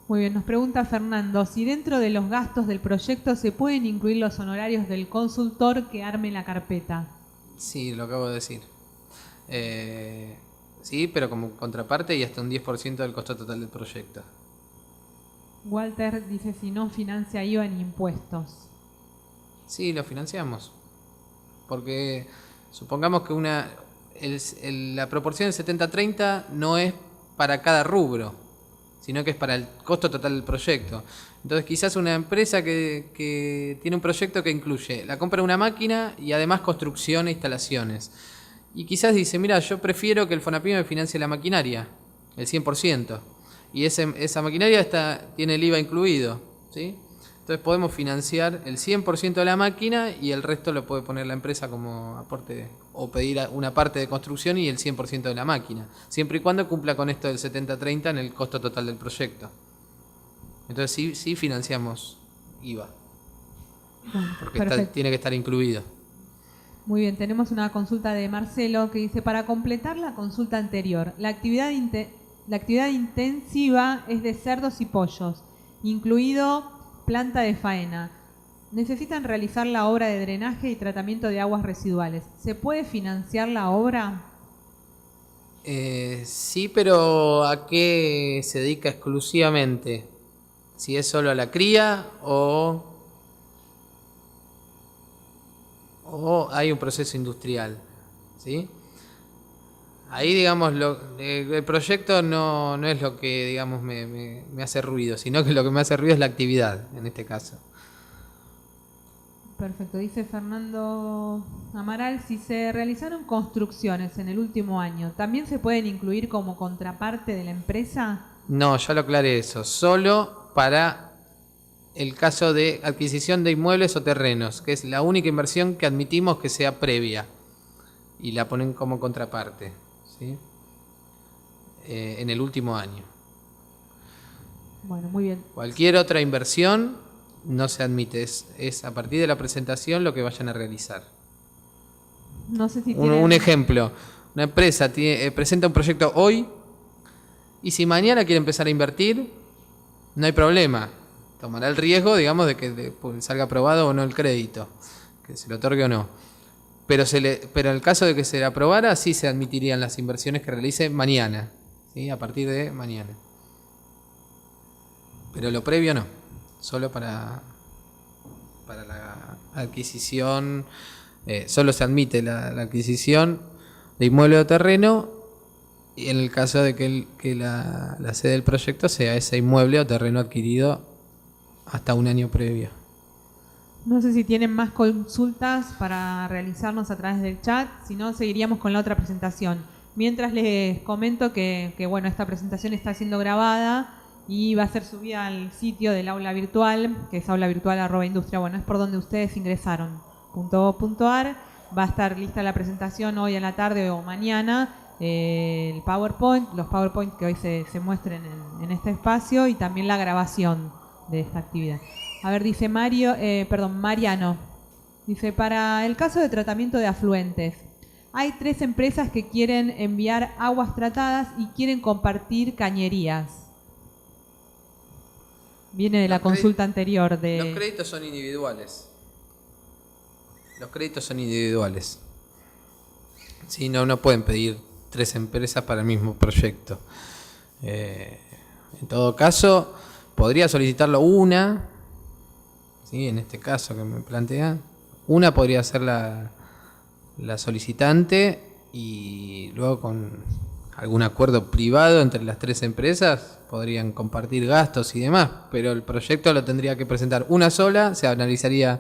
Muy bien, nos pregunta Fernando, si dentro de los gastos del proyecto se pueden incluir los honorarios del consultor que arme la carpeta. Sí, lo acabo de decir. Sí, pero como contraparte y hasta un 10% del costo total del proyecto. Walter dice si no financia IVA ni impuestos. Sí, lo financiamos. Porque supongamos que la proporción del 70-30 no es para cada rubro, sino que es para el costo total del proyecto. Entonces quizás una empresa que tiene un proyecto que incluye la compra de una máquina y además construcción e instalaciones. Y quizás dice, mira, yo prefiero que el Fonapyme me financie la maquinaria, el 100%. Y esa maquinaria tiene el IVA incluido, ¿sí? Entonces podemos financiar el 100% de la máquina y el resto lo puede poner la empresa como aporte o pedir una parte de construcción y el 100% de la máquina. Siempre y cuando cumpla con esto del 70-30 en el costo total del proyecto. Entonces sí financiamos IVA. Porque tiene que estar incluido. Muy bien, tenemos una consulta de Marcelo que dice, para completar la consulta anterior, la actividad intensiva es de cerdos y pollos, incluido planta de faena. Necesitan realizar la obra de drenaje y tratamiento de aguas residuales. ¿Se puede financiar la obra? Sí, pero ¿a qué se dedica exclusivamente? Si es solo a la cría o hay un proceso industrial, ¿sí? Ahí, digamos, el proyecto no es lo que, digamos, me hace ruido, sino que lo que me hace ruido es la actividad, en este caso. Perfecto. Dice Fernando Amaral, si se realizaron construcciones en el último año, ¿también se pueden incluir como contraparte de la empresa? No, ya lo aclaré eso. Solo para el caso de adquisición de inmuebles o terrenos, que es la única inversión que admitimos que sea previa y la ponen como contraparte, ¿sí? En el último año. Bueno, muy bien. Cualquier otra inversión no se admite, es a partir de la presentación lo que vayan a realizar. No sé si un ejemplo, una empresa presenta un proyecto hoy y si mañana quiere empezar a invertir, no hay problema. Tomará el riesgo, digamos, de que salga aprobado o no el crédito, que se le otorgue o no. Pero en el caso de que se le aprobara, sí se admitirían las inversiones que realice mañana, ¿sí? A partir de mañana. Pero lo previo no, solo para la adquisición, solo se admite la adquisición de inmueble o terreno y en el caso de que la sede del proyecto sea ese inmueble o terreno adquirido hasta un año previo. No sé si tienen más consultas para realizarnos a través del chat, si no seguiríamos con la otra presentación. Mientras les comento que bueno, esta presentación está siendo grabada y va a ser subida al sitio del aula virtual, que es aulavirtual@industria. Bueno, es por donde ustedes ingresaron, .gov.ar. Va a estar lista la presentación hoy a la tarde o mañana, el PowerPoint, los PowerPoint que hoy se muestren en este espacio y también la grabación de esta actividad. A ver, dice Mariano, dice, para el caso de tratamiento de afluentes, hay 3 empresas que quieren enviar aguas tratadas y quieren compartir cañerías. Viene de la consulta anterior de... Los créditos son individuales. Sí, no pueden pedir 3 empresas para el mismo proyecto. En todo caso, podría solicitarlo una, ¿sí? En este caso que me plantea, una podría ser la solicitante y luego con algún acuerdo privado entre las tres empresas podrían compartir gastos y demás, pero el proyecto lo tendría que presentar una sola, se analizaría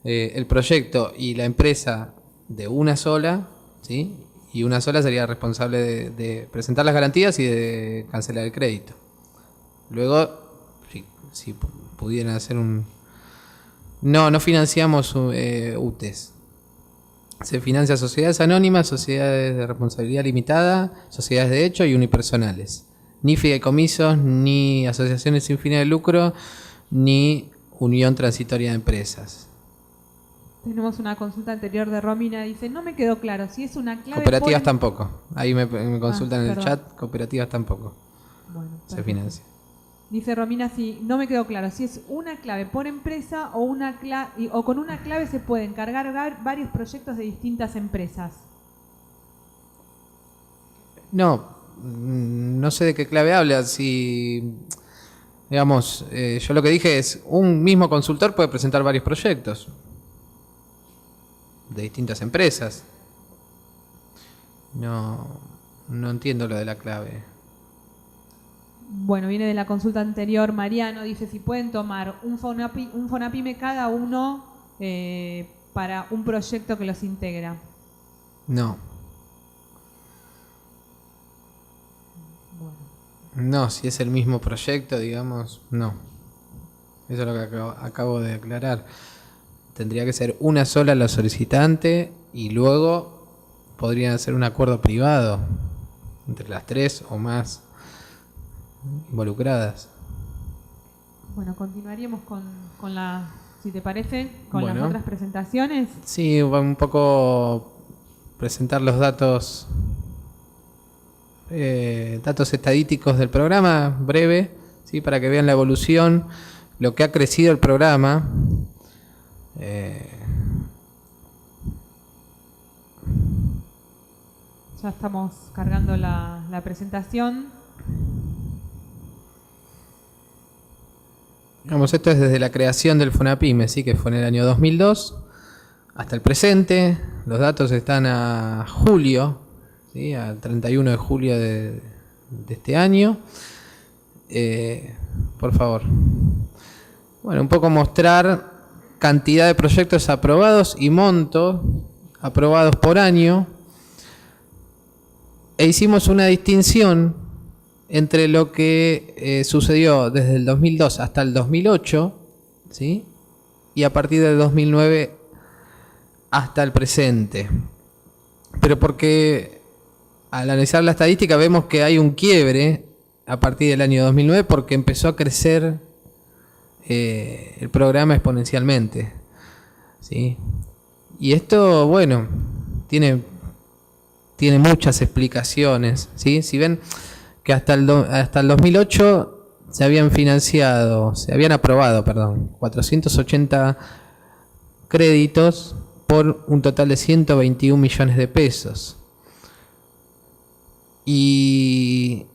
el proyecto y la empresa de una sola, ¿sí? Y una sola sería responsable de presentar las garantías y de cancelar el crédito. Luego, si pudieran hacer un... No financiamos UTES. Se financia sociedades anónimas, sociedades de responsabilidad limitada, sociedades de hecho y unipersonales. Ni fideicomisos, ni asociaciones sin fines de lucro, ni unión transitoria de empresas. Tenemos una consulta anterior de Romina, dice, no me quedó claro si es una clave... Cooperativas tampoco. Ahí me consultan en el perdón. chat, cooperativas tampoco. Bueno, se financia. Dice Romina, si no me quedó claro si es una clave por empresa o con una clave se pueden cargar varios proyectos de distintas empresas. No sé de qué clave habla. Si, digamos, yo lo que dije es, un mismo consultor puede presentar varios proyectos de distintas empresas. No entiendo lo de la clave. Bueno, viene de la consulta anterior. Mariano dice si pueden tomar un Fonapyme cada uno para un proyecto que los integra. No. Bueno. No, si es el mismo proyecto, digamos, no. Eso es lo que acabo de aclarar. Tendría que ser una sola la solicitante y luego podrían hacer un acuerdo privado entre las tres o más involucradas. Bueno, continuaríamos con la, si te parece, con Bueno. las otras presentaciones. Sí, un poco presentar los datos estadísticos del programa, breve, ¿sí? Para que vean la evolución, lo que ha crecido el programa. Ya estamos cargando la presentación. Digamos, esto es desde la creación del Fonapyme, ¿sí? Que fue en el año 2002 hasta el presente. Los datos están a julio, ¿sí? Al 31 de julio de este año. Por favor. Bueno, un poco mostrar cantidad de proyectos aprobados y monto aprobados por año. E hicimos una distinción entre lo que sucedió desde el 2002 hasta el 2008, ¿sí? Y a partir del 2009 hasta el presente. Pero porque al analizar la estadística vemos que hay un quiebre a partir del año 2009 porque empezó a crecer el programa exponencialmente, ¿sí? Y esto, bueno, tiene muchas explicaciones, ¿sí? Si ven que hasta el 2008 se habían aprobado 480 créditos por un total de 121 millones de pesos. Y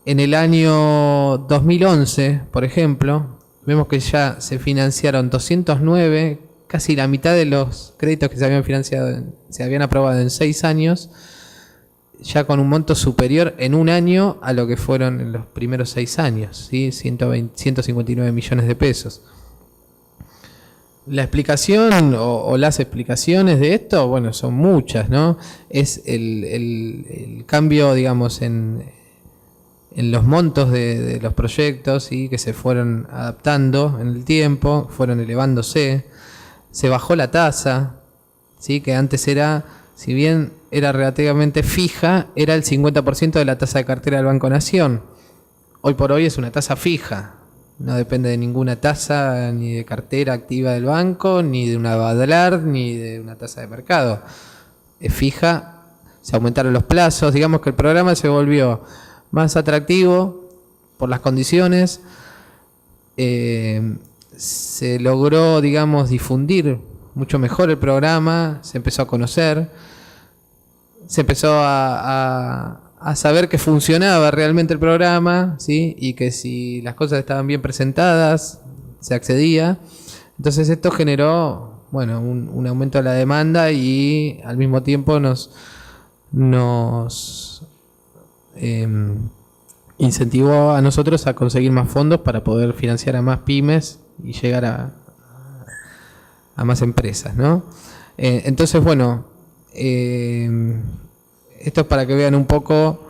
en el año 2011, por ejemplo, vemos que ya se financiaron 209, casi la mitad de los créditos que se habían aprobado en 6 años, ya con un monto superior en un año a lo que fueron en los primeros 6 años, ¿sí? 159 millones de pesos. La explicación o las explicaciones de esto, bueno, son muchas, ¿no? Es el cambio, digamos, en los montos de los proyectos, ¿sí? Que se fueron adaptando en el tiempo, fueron elevándose. Se bajó la tasa, ¿sí? Que antes era, si bien era relativamente fija, era el 50% de la tasa de cartera del Banco Nación. Hoy por hoy es una tasa fija. No depende de ninguna tasa, ni de cartera activa del banco, ni de una Badlar, ni de una tasa de mercado. Es fija, se aumentaron los plazos, digamos que el programa se volvió más atractivo por las condiciones. Se logró, digamos, difundir mucho mejor el programa, se empezó a conocer, se empezó a a saber que funcionaba realmente el programa, ¿sí? Y que si las cosas estaban bien presentadas, se accedía. Entonces esto generó, bueno, un aumento de la demanda y al mismo tiempo nos incentivó a nosotros a conseguir más fondos para poder financiar a más pymes y llegar a más empresas, ¿no? Entonces, bueno, esto es para que vean un poco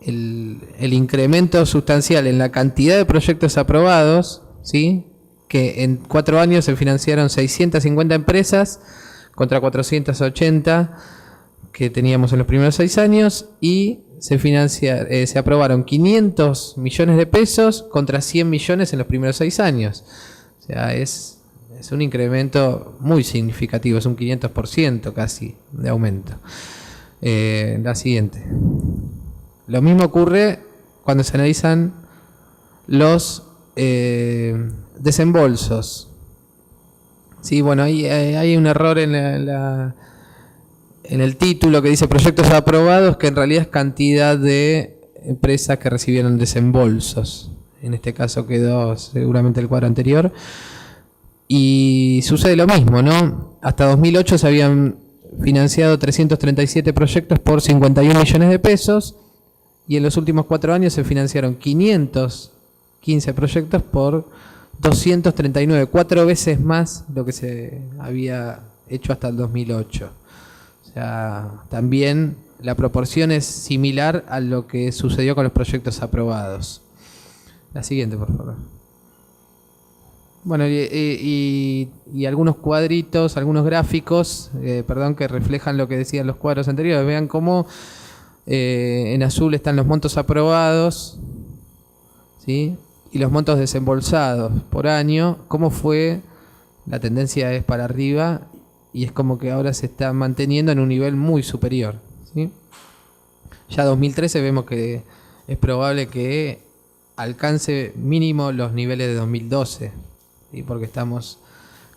el incremento sustancial en la cantidad de proyectos aprobados, ¿sí? Que en 4 años se financiaron 650 empresas contra 480 que teníamos en los primeros 6 años y se aprobaron 500 millones de pesos contra 100 millones en los primeros 6 años. O sea, es un incremento muy significativo, es un 500% casi de aumento. La siguiente. Lo mismo ocurre cuando se analizan los desembolsos. Sí, bueno, hay un error en el título que dice proyectos aprobados, que en realidad es cantidad de empresas que recibieron desembolsos. En este caso quedó seguramente el cuadro anterior. Y sucede lo mismo, ¿no? Hasta 2008 se habían financiado 337 proyectos por 51 millones de pesos y en los últimos 4 años se financiaron 515 proyectos por 239, 4 veces más lo que se había hecho hasta el 2008. O sea, también la proporción es similar a lo que sucedió con los proyectos aprobados. La siguiente, por favor. Bueno, y algunos cuadritos, algunos gráficos, que reflejan lo que decían los cuadros anteriores. Vean cómo en azul están los montos aprobados, ¿sí? Y los montos desembolsados por año. Cómo fue, la tendencia es para arriba y es como que ahora se está manteniendo en un nivel muy superior, ¿sí? Ya 2013 vemos que es probable que alcance mínimo los niveles de 2012. ¿Sí? Porque estamos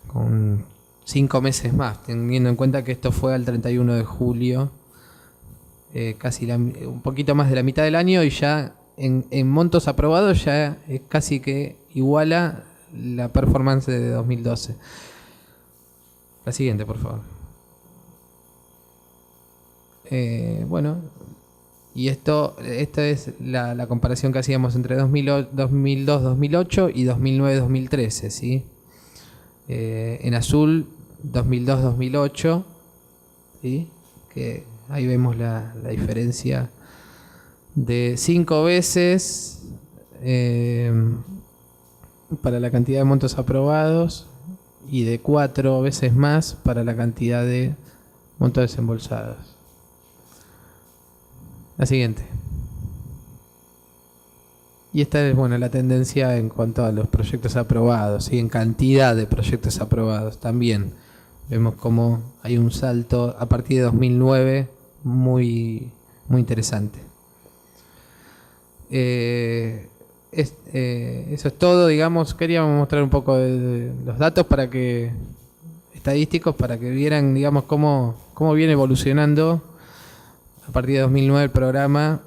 con 5 meses más, teniendo en cuenta que esto fue al 31 de julio, casi un poquito más de la mitad del año, y ya en montos aprobados ya es casi que iguala la performance de 2012. La siguiente, por favor. Bueno, y esta es la comparación que hacíamos entre 2002-2008 y 2009-2013, ¿sí? En azul, 2002-2008, ¿sí? Que ahí vemos la diferencia de 5 veces para la cantidad de montos aprobados y de 4 veces más para la cantidad de montos desembolsados. La siguiente. Y esta es, bueno, la tendencia en cuanto a los proyectos aprobados, ¿sí? En cantidad de proyectos aprobados también. Vemos cómo hay un salto a partir de 2009 muy interesante. Eso es todo, digamos. Queríamos mostrar un poco de los datos estadísticos para que vieran, digamos, cómo viene evolucionando a partir de 2009 el programa.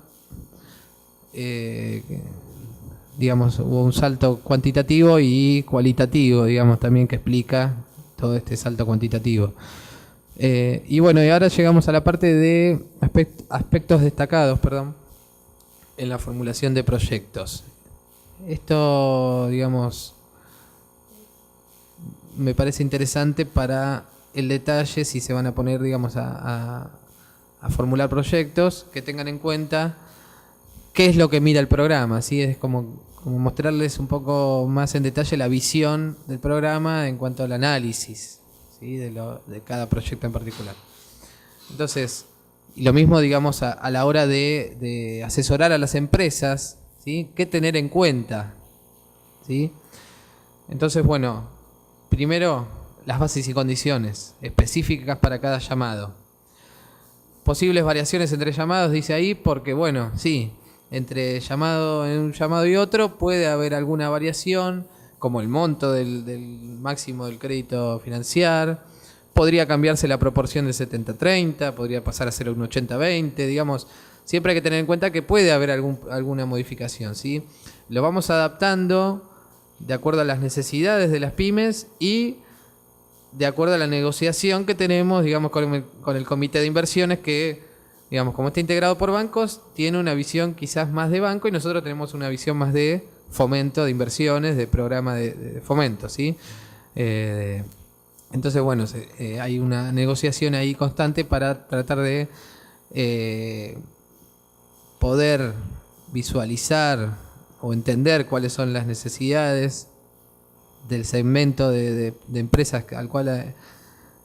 Digamos, hubo un salto cuantitativo y cualitativo, digamos, también, que explica todo este salto cuantitativo. Y bueno, y ahora llegamos a la parte de aspectos destacados, en la formulación de proyectos. Esto, digamos, me parece interesante para el detalle si se van a poner, digamos, a formular proyectos, que tengan en cuenta qué es lo que mira el programa, ¿sí? Es como mostrarles un poco más en detalle la visión del programa en cuanto al análisis, ¿sí? de cada proyecto en particular. Entonces, y lo mismo, digamos, a la hora de asesorar a las empresas, ¿sí? ¿Qué tener en cuenta? ¿Sí? Entonces, bueno, primero, las bases y condiciones específicas para cada llamado. Posibles variaciones entre llamados, dice ahí, porque, bueno, sí, entre un llamado y otro puede haber alguna variación, como el monto del máximo del crédito financiar. Podría cambiarse la proporción del 70-30, podría pasar a ser un 80-20, digamos. siempre hay que tener en cuenta que puede haber alguna modificación, ¿sí? Lo vamos adaptando de acuerdo a las necesidades de las pymes y de acuerdo a la negociación que tenemos, digamos, con el comité de inversiones que, digamos, como está integrado por bancos, tiene una visión quizás más de banco y nosotros tenemos una visión más de fomento de inversiones, de programa de fomento, ¿sí? Entonces, bueno, hay una negociación ahí constante para tratar de poder visualizar o entender cuáles son las necesidades del segmento de empresas al cual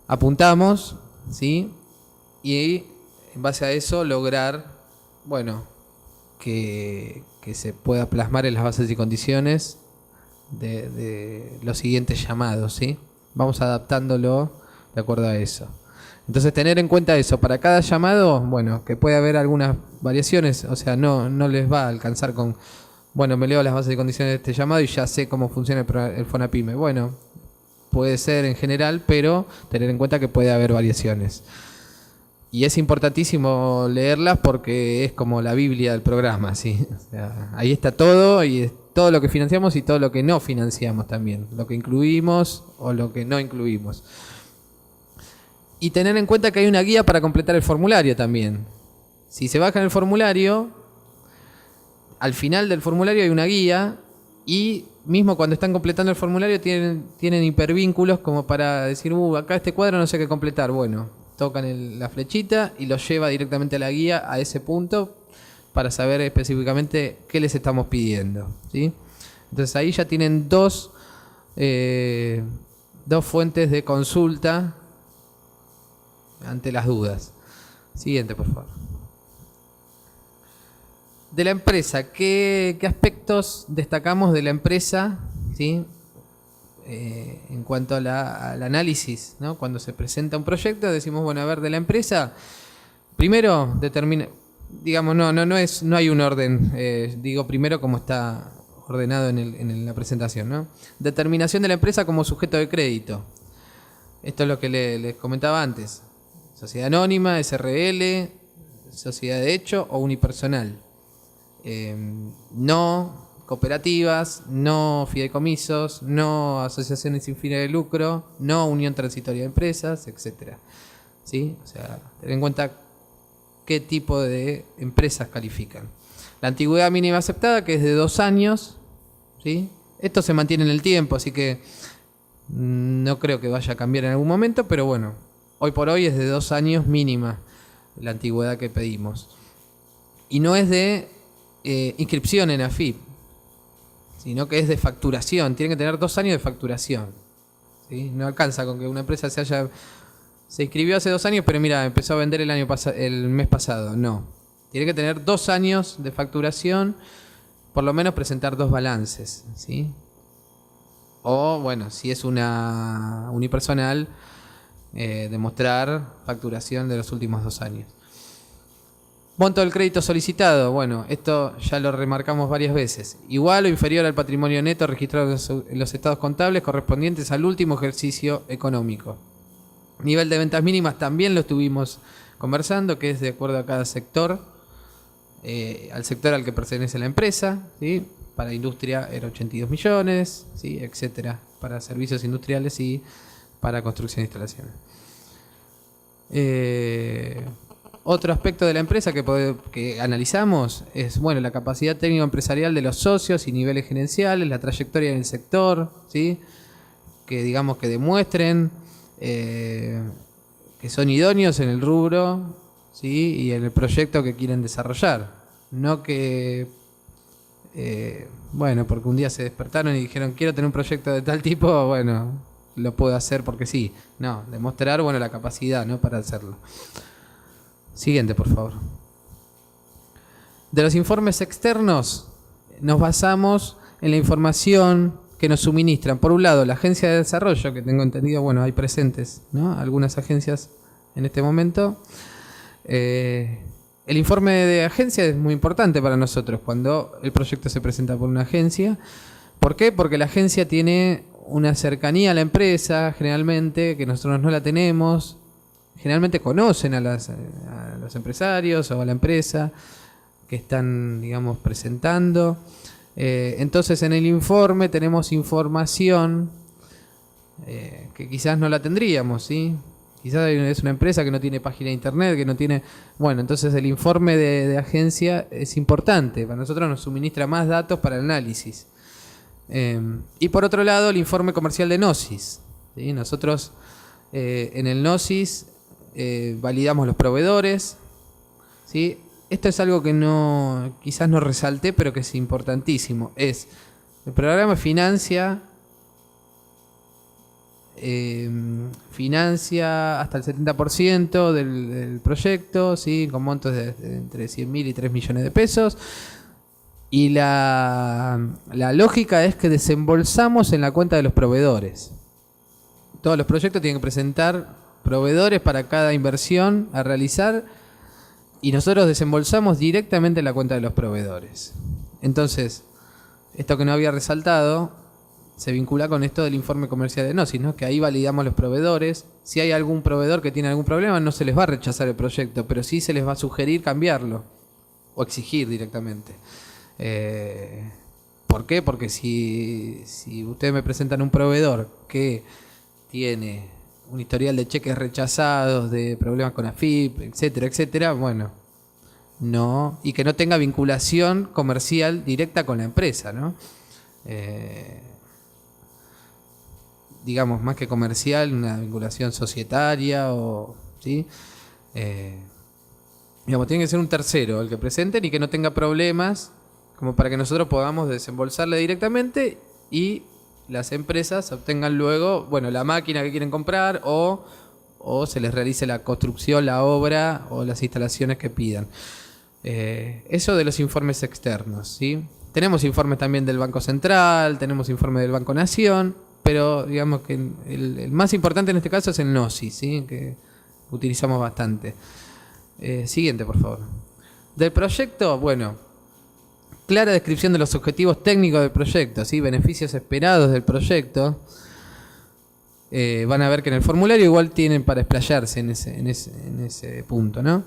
apuntamos, ¿sí? Y en base a eso lograr, bueno, que se pueda plasmar en las bases y condiciones de los siguientes llamados, ¿sí? Vamos adaptándolo de acuerdo a eso. Entonces tener en cuenta eso, para cada llamado, bueno, que puede haber algunas variaciones, o sea, no les va a alcanzar con, bueno, me leo las bases y condiciones de este llamado y ya sé cómo funciona el FONAPYME. Bueno, puede ser en general, pero tener en cuenta que puede haber variaciones. Y es importantísimo leerlas porque es como la Biblia del programa, ¿sí? O sea, ahí está todo y es todo lo que financiamos y todo lo que no financiamos también, lo que incluimos o lo que no incluimos. Y tener en cuenta que hay una guía para completar el formulario también. Si se baja en el formulario, al final del formulario hay una guía y mismo cuando están completando el formulario tienen hipervínculos como para decir, acá este cuadro no sé qué completar. Bueno, tocan la flechita y los lleva directamente a la guía a ese punto para saber específicamente qué les estamos pidiendo, ¿sí? Entonces ahí ya tienen dos fuentes de consulta ante las dudas. Siguiente, por favor. De la empresa, ¿qué aspectos destacamos de la empresa, ¿sí? En cuanto al análisis, ¿no? Cuando se presenta un proyecto, decimos, bueno, a ver, de la empresa, primero determina, digamos, no hay un orden, digo primero como está ordenado en la presentación, ¿no? Determinación de la empresa como sujeto de crédito. Esto es lo que les comentaba antes. Sociedad anónima, SRL, sociedad de hecho o unipersonal. No cooperativas, no fideicomisos, no asociaciones sin fines de lucro, no unión transitoria de empresas, etcétera. ¿Sí? O sea, ten en cuenta qué tipo de empresas califican. La antigüedad mínima aceptada, que es de 2 años, ¿sí? Esto se mantiene en el tiempo, así que no creo que vaya a cambiar en algún momento, pero bueno, hoy por hoy es de 2 años mínima la antigüedad que pedimos. Y no es de inscripción en AFIP, sino que es de facturación. Tienen que tener 2 años de facturación, ¿sí? No alcanza con que una empresa se inscribió hace 2 años, pero mira, empezó a vender el mes pasado. No. Tiene que tener 2 años de facturación, por lo menos presentar 2 balances, ¿sí? O, bueno, si es una unipersonal, demostrar facturación de los últimos 2 años. Monto del crédito solicitado, bueno, esto ya lo remarcamos varias veces. Igual o inferior al patrimonio neto registrado en los estados contables correspondientes al último ejercicio económico. Nivel de ventas mínimas también lo estuvimos conversando, que es de acuerdo a cada sector, al sector al que pertenece la empresa, ¿sí? Para industria era 82 millones, ¿sí? Etcétera, para servicios industriales y para construcción e instalaciones. Otro aspecto de la empresa que analizamos es, bueno, la capacidad técnico-empresarial de los socios y niveles gerenciales, la trayectoria en el sector, ¿sí? Que digamos que demuestren que son idóneos en el rubro, ¿sí? Y en el proyecto que quieren desarrollar. No que, bueno, porque un día se despertaron y dijeron quiero tener un proyecto de tal tipo, bueno, lo puedo hacer porque sí. No, demostrar, bueno, la capacidad, ¿no? Para hacerlo. Siguiente, por favor. De los informes externos nos basamos en la información que nos suministran. Por un lado, la Agencia de Desarrollo, que tengo entendido, bueno, hay presentes, ¿no? Algunas agencias en este momento. El informe de agencia es muy importante para nosotros cuando el proyecto se presenta por una agencia. ¿Por qué? Porque la agencia tiene una cercanía a la empresa, generalmente, que nosotros no la tenemos. Generalmente conocen a los los empresarios o a la empresa que están, digamos, presentando. Entonces en el informe tenemos información que quizás no la tendríamos, ¿sí? Quizás es una empresa que no tiene página de internet, que no tiene... Bueno, entonces el informe de agencia es importante. Para nosotros nos suministra más datos para el análisis. Y por otro lado, el informe comercial de Gnosis, ¿sí? Nosotros en el Gnosis validamos los proveedores, ¿sí? Esto es algo que quizás no resalté, pero que es importantísimo. El programa financia hasta el 70% del proyecto, ¿sí? Con montos de entre 100.000 y 3 millones de pesos. Y la lógica es que desembolsamos en la cuenta de los proveedores. Todos los proyectos tienen que presentar proveedores para cada inversión a realizar y nosotros desembolsamos directamente en la cuenta de los proveedores. Entonces, esto que no había resaltado se vincula con esto del informe comercial de Gnosis, ¿no? Que ahí validamos los proveedores. Si hay algún proveedor que tiene algún problema, no se les va a rechazar el proyecto, pero sí se les va a sugerir cambiarlo o exigir directamente. ¿Por qué? Porque si ustedes me presentan un proveedor que tiene un historial de cheques rechazados, de problemas con AFIP, etcétera, etcétera, bueno, no, y que no tenga vinculación comercial directa con la empresa, ¿no? Digamos, más que comercial, una vinculación societaria o, ¿sí? Digamos, tiene que ser un tercero el que presenten y que no tenga problemas, como para que nosotros podamos desembolsarle directamente y las empresas obtengan luego, bueno, la máquina que quieren comprar o se les realice la construcción, la obra o las instalaciones que pidan. Eso de los informes externos, ¿sí? Tenemos informes también del Banco Central, tenemos informes del Banco Nación, pero digamos que el más importante en este caso es el Gnosis, ¿sí? Que utilizamos bastante. Siguiente, por favor. Del proyecto, bueno, clara descripción de los objetivos técnicos del proyecto, ¿sí? Beneficios esperados del proyecto. Van a ver que en el formulario igual tienen para explayarse en ese punto, ¿no?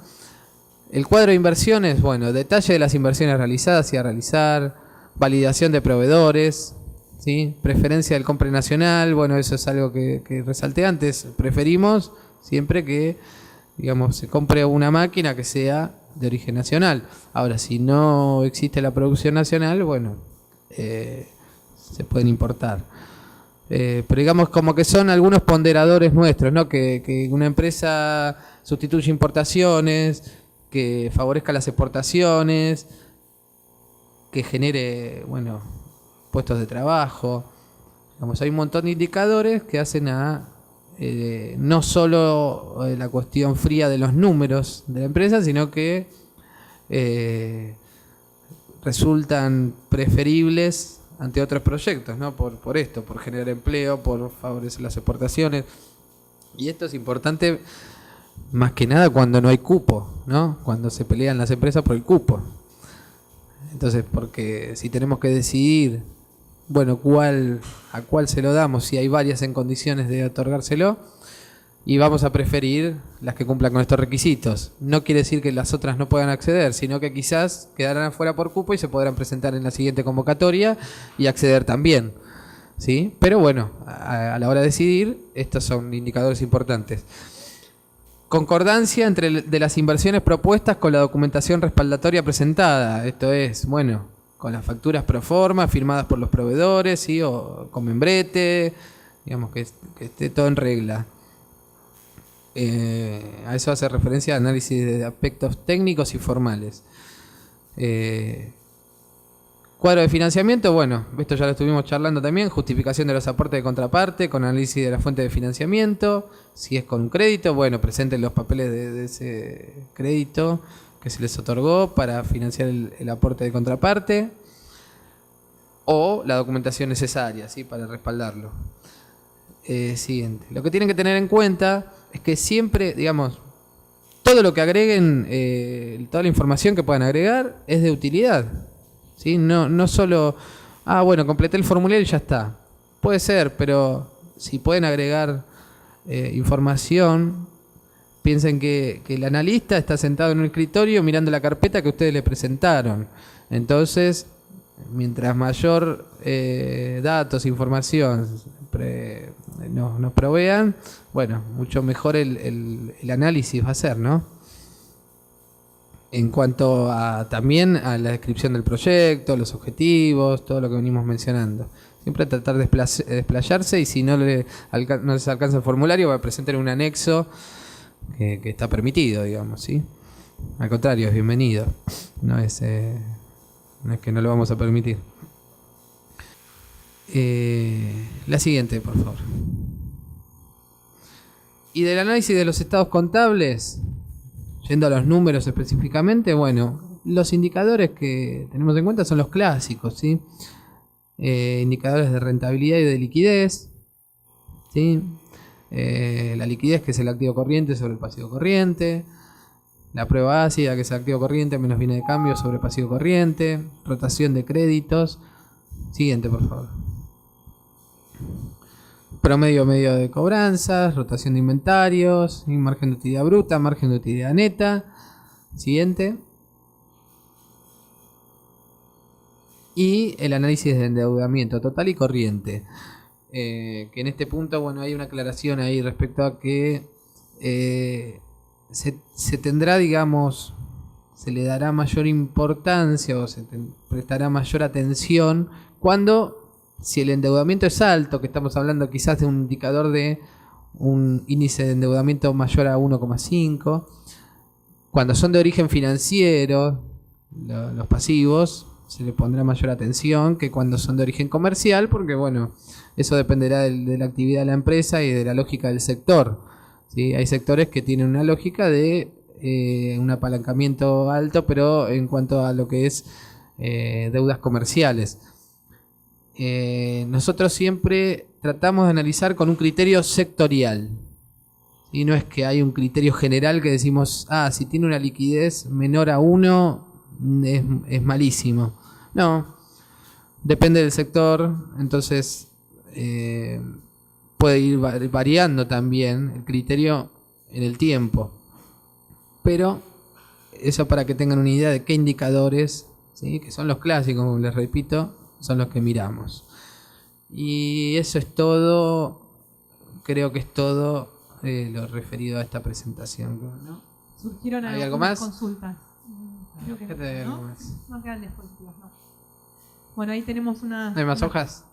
El cuadro de inversiones, bueno, detalle de las inversiones realizadas y a realizar, validación de proveedores, ¿sí? Preferencia del compra nacional, bueno, eso es algo que resalté antes. Preferimos siempre que, digamos, se compre una máquina que sea de origen nacional. Ahora, si no existe la producción nacional, bueno, se pueden importar. Pero digamos como que son algunos ponderadores nuestros, ¿no? Que una empresa sustituye importaciones, que favorezca las exportaciones, que genere, bueno, puestos de trabajo. Digamos, hay un montón de indicadores que hacen a no solo la cuestión fría de los números de la empresa, sino que resultan preferibles ante otros proyectos, ¿no? Por esto, por generar empleo, por favorecer las exportaciones. Y esto es importante más que nada cuando no hay cupo, ¿no? Cuando se pelean las empresas por el cupo. Entonces, porque si tenemos que decidir, bueno, a cuál se lo damos, si hay varias en condiciones de otorgárselo, y vamos a preferir las que cumplan con estos requisitos. No quiere decir que las otras no puedan acceder, sino que quizás quedarán afuera por cupo y se podrán presentar en la siguiente convocatoria y acceder también, ¿sí? Pero bueno, a la hora de decidir, estos son indicadores importantes. Concordancia de las inversiones propuestas con la documentación respaldatoria presentada. Esto es, bueno, con las facturas pro forma firmadas por los proveedores, ¿sí? O con membrete, digamos que esté todo en regla. A eso hace referencia al análisis de aspectos técnicos y formales. Cuadro de financiamiento, bueno, esto ya lo estuvimos charlando también. Justificación de los aportes de contraparte con análisis de la fuente de financiamiento. Si es con un crédito, bueno, presenten los papeles de ese crédito que se les otorgó para financiar el aporte de contraparte. O la documentación necesaria, ¿sí? Para respaldarlo. Siguiente. Lo que tienen que tener en cuenta es que siempre, digamos, todo lo que agreguen, toda la información que puedan agregar es de utilidad, ¿sí? No solo, bueno, completé el formulario y ya está. Puede ser, pero si pueden agregar información, piensen que el analista está sentado en un escritorio mirando la carpeta que ustedes le presentaron. Entonces, mientras mayor datos, información nos provean, bueno, mucho mejor el análisis va a ser, ¿no? En cuanto también a la descripción del proyecto, los objetivos, todo lo que venimos mencionando. Siempre tratar de desplayarse, y si no les alcanza el formulario, va a presentar un anexo que está permitido, digamos, ¿sí? Al contrario, es bienvenido. No es que no lo vamos a permitir. La siguiente, por favor. Y del análisis de los estados contables, yendo a los números específicamente, bueno, los indicadores que tenemos en cuenta son los clásicos, ¿sí? Indicadores de rentabilidad y de liquidez, ¿sí? La liquidez, que es el activo corriente sobre el pasivo corriente. La prueba ácida, que es el activo corriente menos viene de cambio sobre pasivo corriente. Rotación de créditos. Siguiente, por favor. Promedio medio de cobranzas, rotación de inventarios, margen de utilidad bruta, margen de utilidad neta. Siguiente. Y el análisis de endeudamiento total y corriente. Que en este punto, bueno, hay una aclaración ahí respecto a que se tendrá, digamos, se le dará mayor importancia o se prestará mayor atención cuando, si el endeudamiento es alto, que estamos hablando quizás de un indicador de un índice de endeudamiento mayor a 1,5, cuando son de origen financiero, los pasivos, se le pondrá mayor atención que cuando son de origen comercial, porque bueno, eso dependerá de la actividad de la empresa y de la lógica del sector, ¿sí? Hay sectores que tienen una lógica de un apalancamiento alto, pero en cuanto a lo que es deudas comerciales. Nosotros siempre tratamos de analizar con un criterio sectorial. Y no es que hay un criterio general que decimos, si tiene una liquidez menor a 1, es malísimo. No, depende del sector, entonces puede ir variando también el criterio en el tiempo. Pero eso para que tengan una idea de qué indicadores, ¿sí? Que son los clásicos, como les repito, son los que miramos. Y eso es todo, creo que es todo lo referido a esta presentación, ¿no? Surgieron ¿Hay algo más? Consultas. Creo que ¿no? No quedan dispositivos, no. Bueno, ahí tenemos una... ¿No hay más hojas?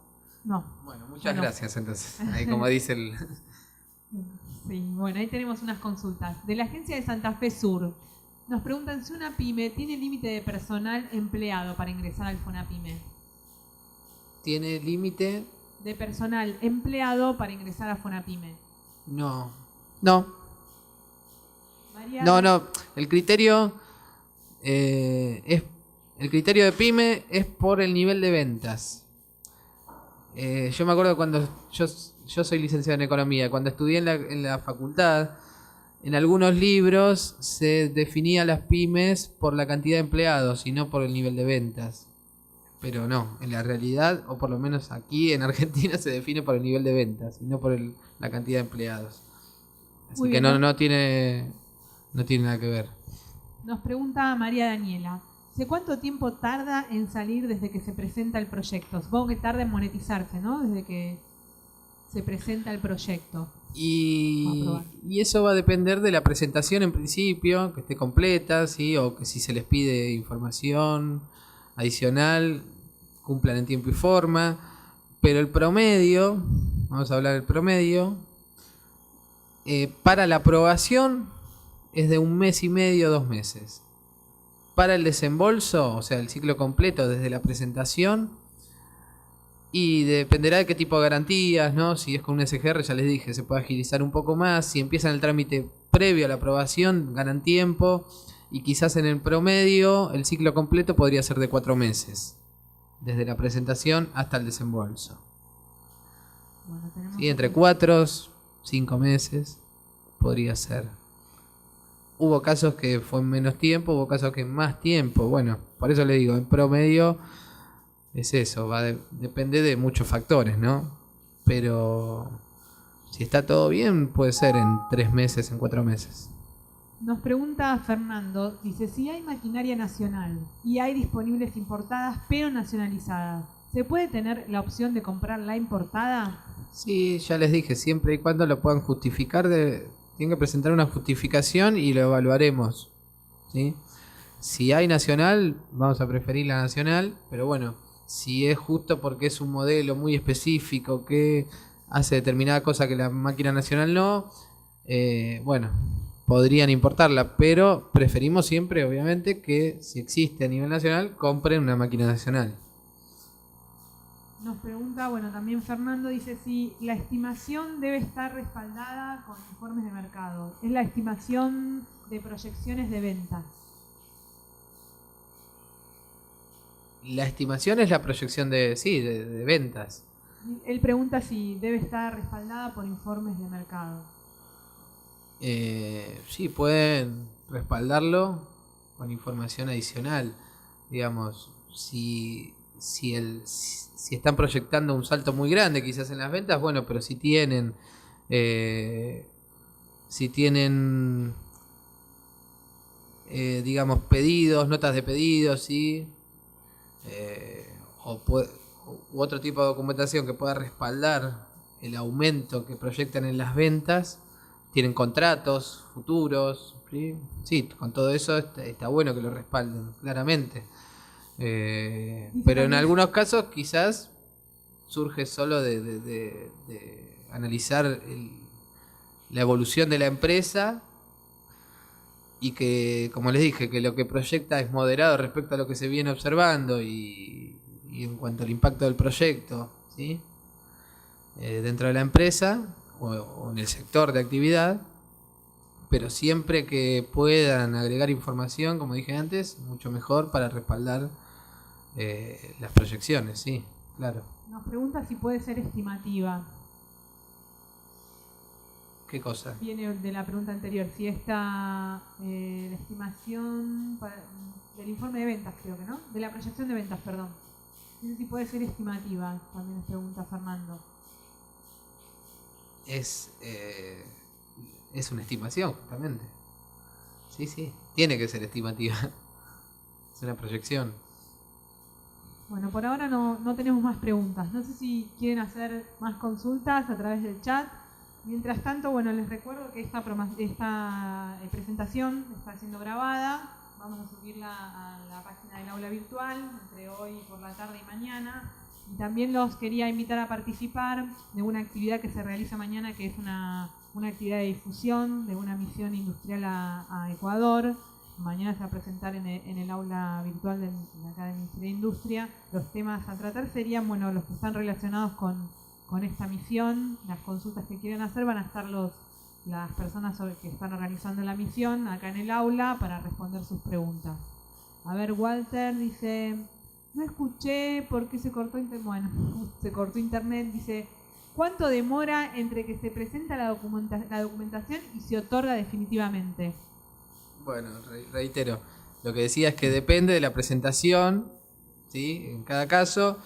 No. Bueno, muchas gracias entonces. Ahí como dice el... Sí, bueno, ahí tenemos unas consultas. De la agencia de Santa Fe Sur, nos preguntan si una pyme tiene límite de personal empleado para ingresar al FONAPYME. ¿Tiene límite? De personal empleado para ingresar a FONAPYME. No. María... No. El criterio el criterio de pyme es por el nivel de ventas. Yo me acuerdo cuando yo soy licenciado en economía, cuando estudié en la facultad, en algunos libros se definía las pymes por la cantidad de empleados y no por el nivel de ventas. Pero no, en la realidad, o por lo menos aquí en Argentina, se define por el nivel de ventas y no por la cantidad de empleados. Así que no tiene nada que ver. Nos pregunta María Daniela, ¿hace cuánto tiempo tarda en salir desde que se presenta el proyecto? Supongo que tarda en monetizarse, ¿no? Desde que se presenta el proyecto. Y eso va a depender de la presentación en principio, que esté completa, ¿sí? O que si se les pide información adicional, cumplan en tiempo y forma. Pero el promedio, vamos a hablar del promedio, para la aprobación es de 1 mes y medio, 2 meses. Para el desembolso, o sea, el ciclo completo desde la presentación, y dependerá de qué tipo de garantías, ¿no? Si es con un SGR, ya les dije, se puede agilizar un poco más. Si empiezan el trámite previo a la aprobación, ganan tiempo, y quizás en el promedio el ciclo completo podría ser de 4 meses, desde la presentación hasta el desembolso. Bueno, ¿Sí? Entre 4 y 5 meses podría ser. Hubo casos que fue menos tiempo, hubo casos que más tiempo. Bueno, por eso le digo, en promedio es eso, depende de muchos factores, ¿no? Pero si está todo bien, puede ser en 3 meses, en 4 meses. Nos pregunta Fernando, dice, si hay maquinaria nacional y hay disponibles importadas pero nacionalizadas, ¿se puede tener la opción de comprar la importada? Sí, ya les dije, siempre y cuando lo puedan justificar, tienen que presentar una justificación y lo evaluaremos, ¿sí? Si hay nacional, vamos a preferir la nacional, pero bueno, si es justo porque es un modelo muy específico que hace determinada cosa que la máquina nacional no, bueno, podrían importarla, pero preferimos siempre, obviamente, que si existe a nivel nacional, compren una máquina nacional. Nos pregunta, bueno, también Fernando dice si la estimación debe estar respaldada con informes de mercado. Es la estimación de proyecciones de ventas. La estimación es la proyección de, sí, de ventas. Él pregunta si debe estar respaldada por informes de mercado. Sí, pueden respaldarlo con información adicional. Digamos, si están proyectando un salto muy grande quizás en las ventas, bueno, pero eh, si tienen digamos, pedidos, notas de pedidos, ¿sí? Eh, o u otro tipo de documentación que pueda respaldar el aumento que proyectan en las ventas, tienen contratos futuros, ¿sí? Sí, con todo eso está bueno que lo respalden, claramente. Pero en algunos casos quizás surge solo de analizar la evolución de la empresa y que, como les dije, que lo que proyecta es moderado respecto a lo que se viene observando y en cuanto al impacto del proyecto, ¿sí? Dentro de la empresa o en el sector de actividad, pero siempre que puedan agregar información, como dije antes, mucho mejor para respaldar las proyecciones, sí, claro. Nos pregunta si puede ser estimativa. ¿Qué cosa? Viene de la pregunta anterior, si esta la estimación del informe de ventas, creo que no, de la proyección de ventas, perdón. No sé si puede ser estimativa, también nos pregunta Fernando. Es una estimación, justamente. Sí, sí, tiene que ser estimativa. Es una proyección. Bueno, por ahora no tenemos más preguntas. No sé si quieren hacer más consultas a través del chat. Mientras tanto, bueno, les recuerdo que esta presentación está siendo grabada. Vamos a subirla a la página del aula virtual entre hoy por la tarde y mañana. Y también los quería invitar a participar de una actividad que se realiza mañana, que es una actividad de difusión de una misión industrial a Ecuador. Mañana se va a presentar en el aula virtual de acá del Ministerio de Industria. Los temas a tratar serían, bueno, los que están relacionados con esta misión. Las consultas que quieran hacer van a estar las personas que están organizando la misión acá en el aula para responder sus preguntas. A ver, Walter dice, no escuché por qué se cortó internet. Bueno, se cortó internet. Dice, ¿cuánto demora entre que se presenta la documentación y se otorga definitivamente? Bueno, reitero, lo que decía es que depende de la presentación, ¿sí? En cada caso,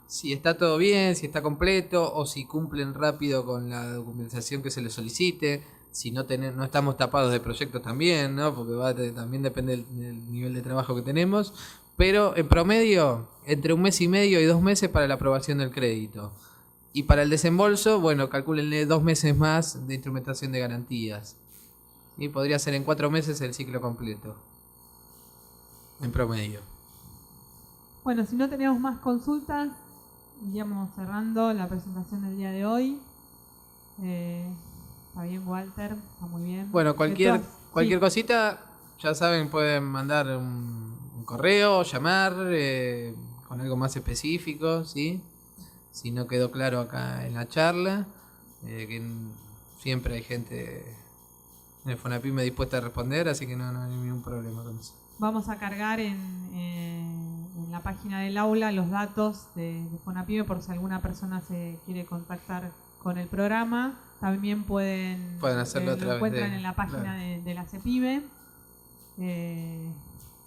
si está todo bien, si está completo o si cumplen rápido con la documentación que se les solicite, si no estamos tapados de proyectos también, ¿no? Porque también depende del nivel de trabajo que tenemos, pero en promedio entre 1 mes y medio y 2 meses para la aprobación del crédito. Y para el desembolso, bueno, calcúlenle 2 meses más de instrumentación de garantías. Y podría ser en 4 meses el ciclo completo. En promedio. Bueno, si no tenemos más consultas, iríamos cerrando la presentación del día de hoy. Está bien, Walter, está muy bien. Bueno, cualquier sí. cosita, ya saben, pueden mandar un correo, llamar con algo más específico, ¿sí? Si no quedó claro acá en la charla, que siempre hay gente en el Fonapime dispuesta a responder, así que no hay ningún problema con eso. Vamos a cargar en la página del aula los datos de Fonapime por si alguna persona se quiere contactar con el programa. También pueden hacerlo a través lo encuentran en la página de la CEPIME.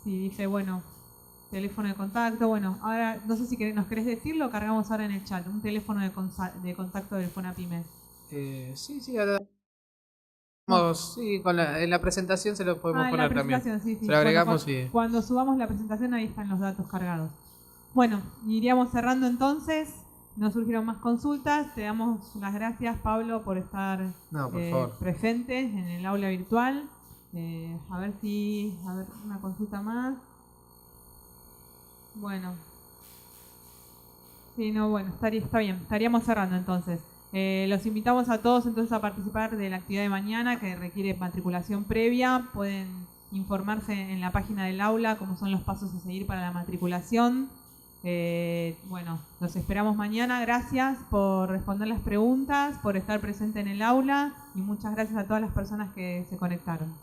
Si dice, bueno, teléfono de contacto, bueno, ahora no sé si nos querés decir, lo cargamos ahora en el chat, un teléfono de contacto del Fonapime. Sí, ahora Sí, en la presentación se lo podemos poner también. Sí, sí. Se lo agregamos cuando subamos la presentación ahí están los datos cargados. Bueno, iríamos cerrando entonces. No surgieron más consultas. Te damos las gracias, Pablo, por estar presente en el aula virtual. A ver, una consulta más. Bueno. Sí, no, bueno, está bien. Estaríamos cerrando entonces. Los invitamos a todos entonces a participar de la actividad de mañana que requiere matriculación previa. Pueden informarse en la página del aula cómo son los pasos a seguir para la matriculación. Bueno, los esperamos mañana. Gracias por responder las preguntas, por estar presente en el aula y muchas gracias a todas las personas que se conectaron.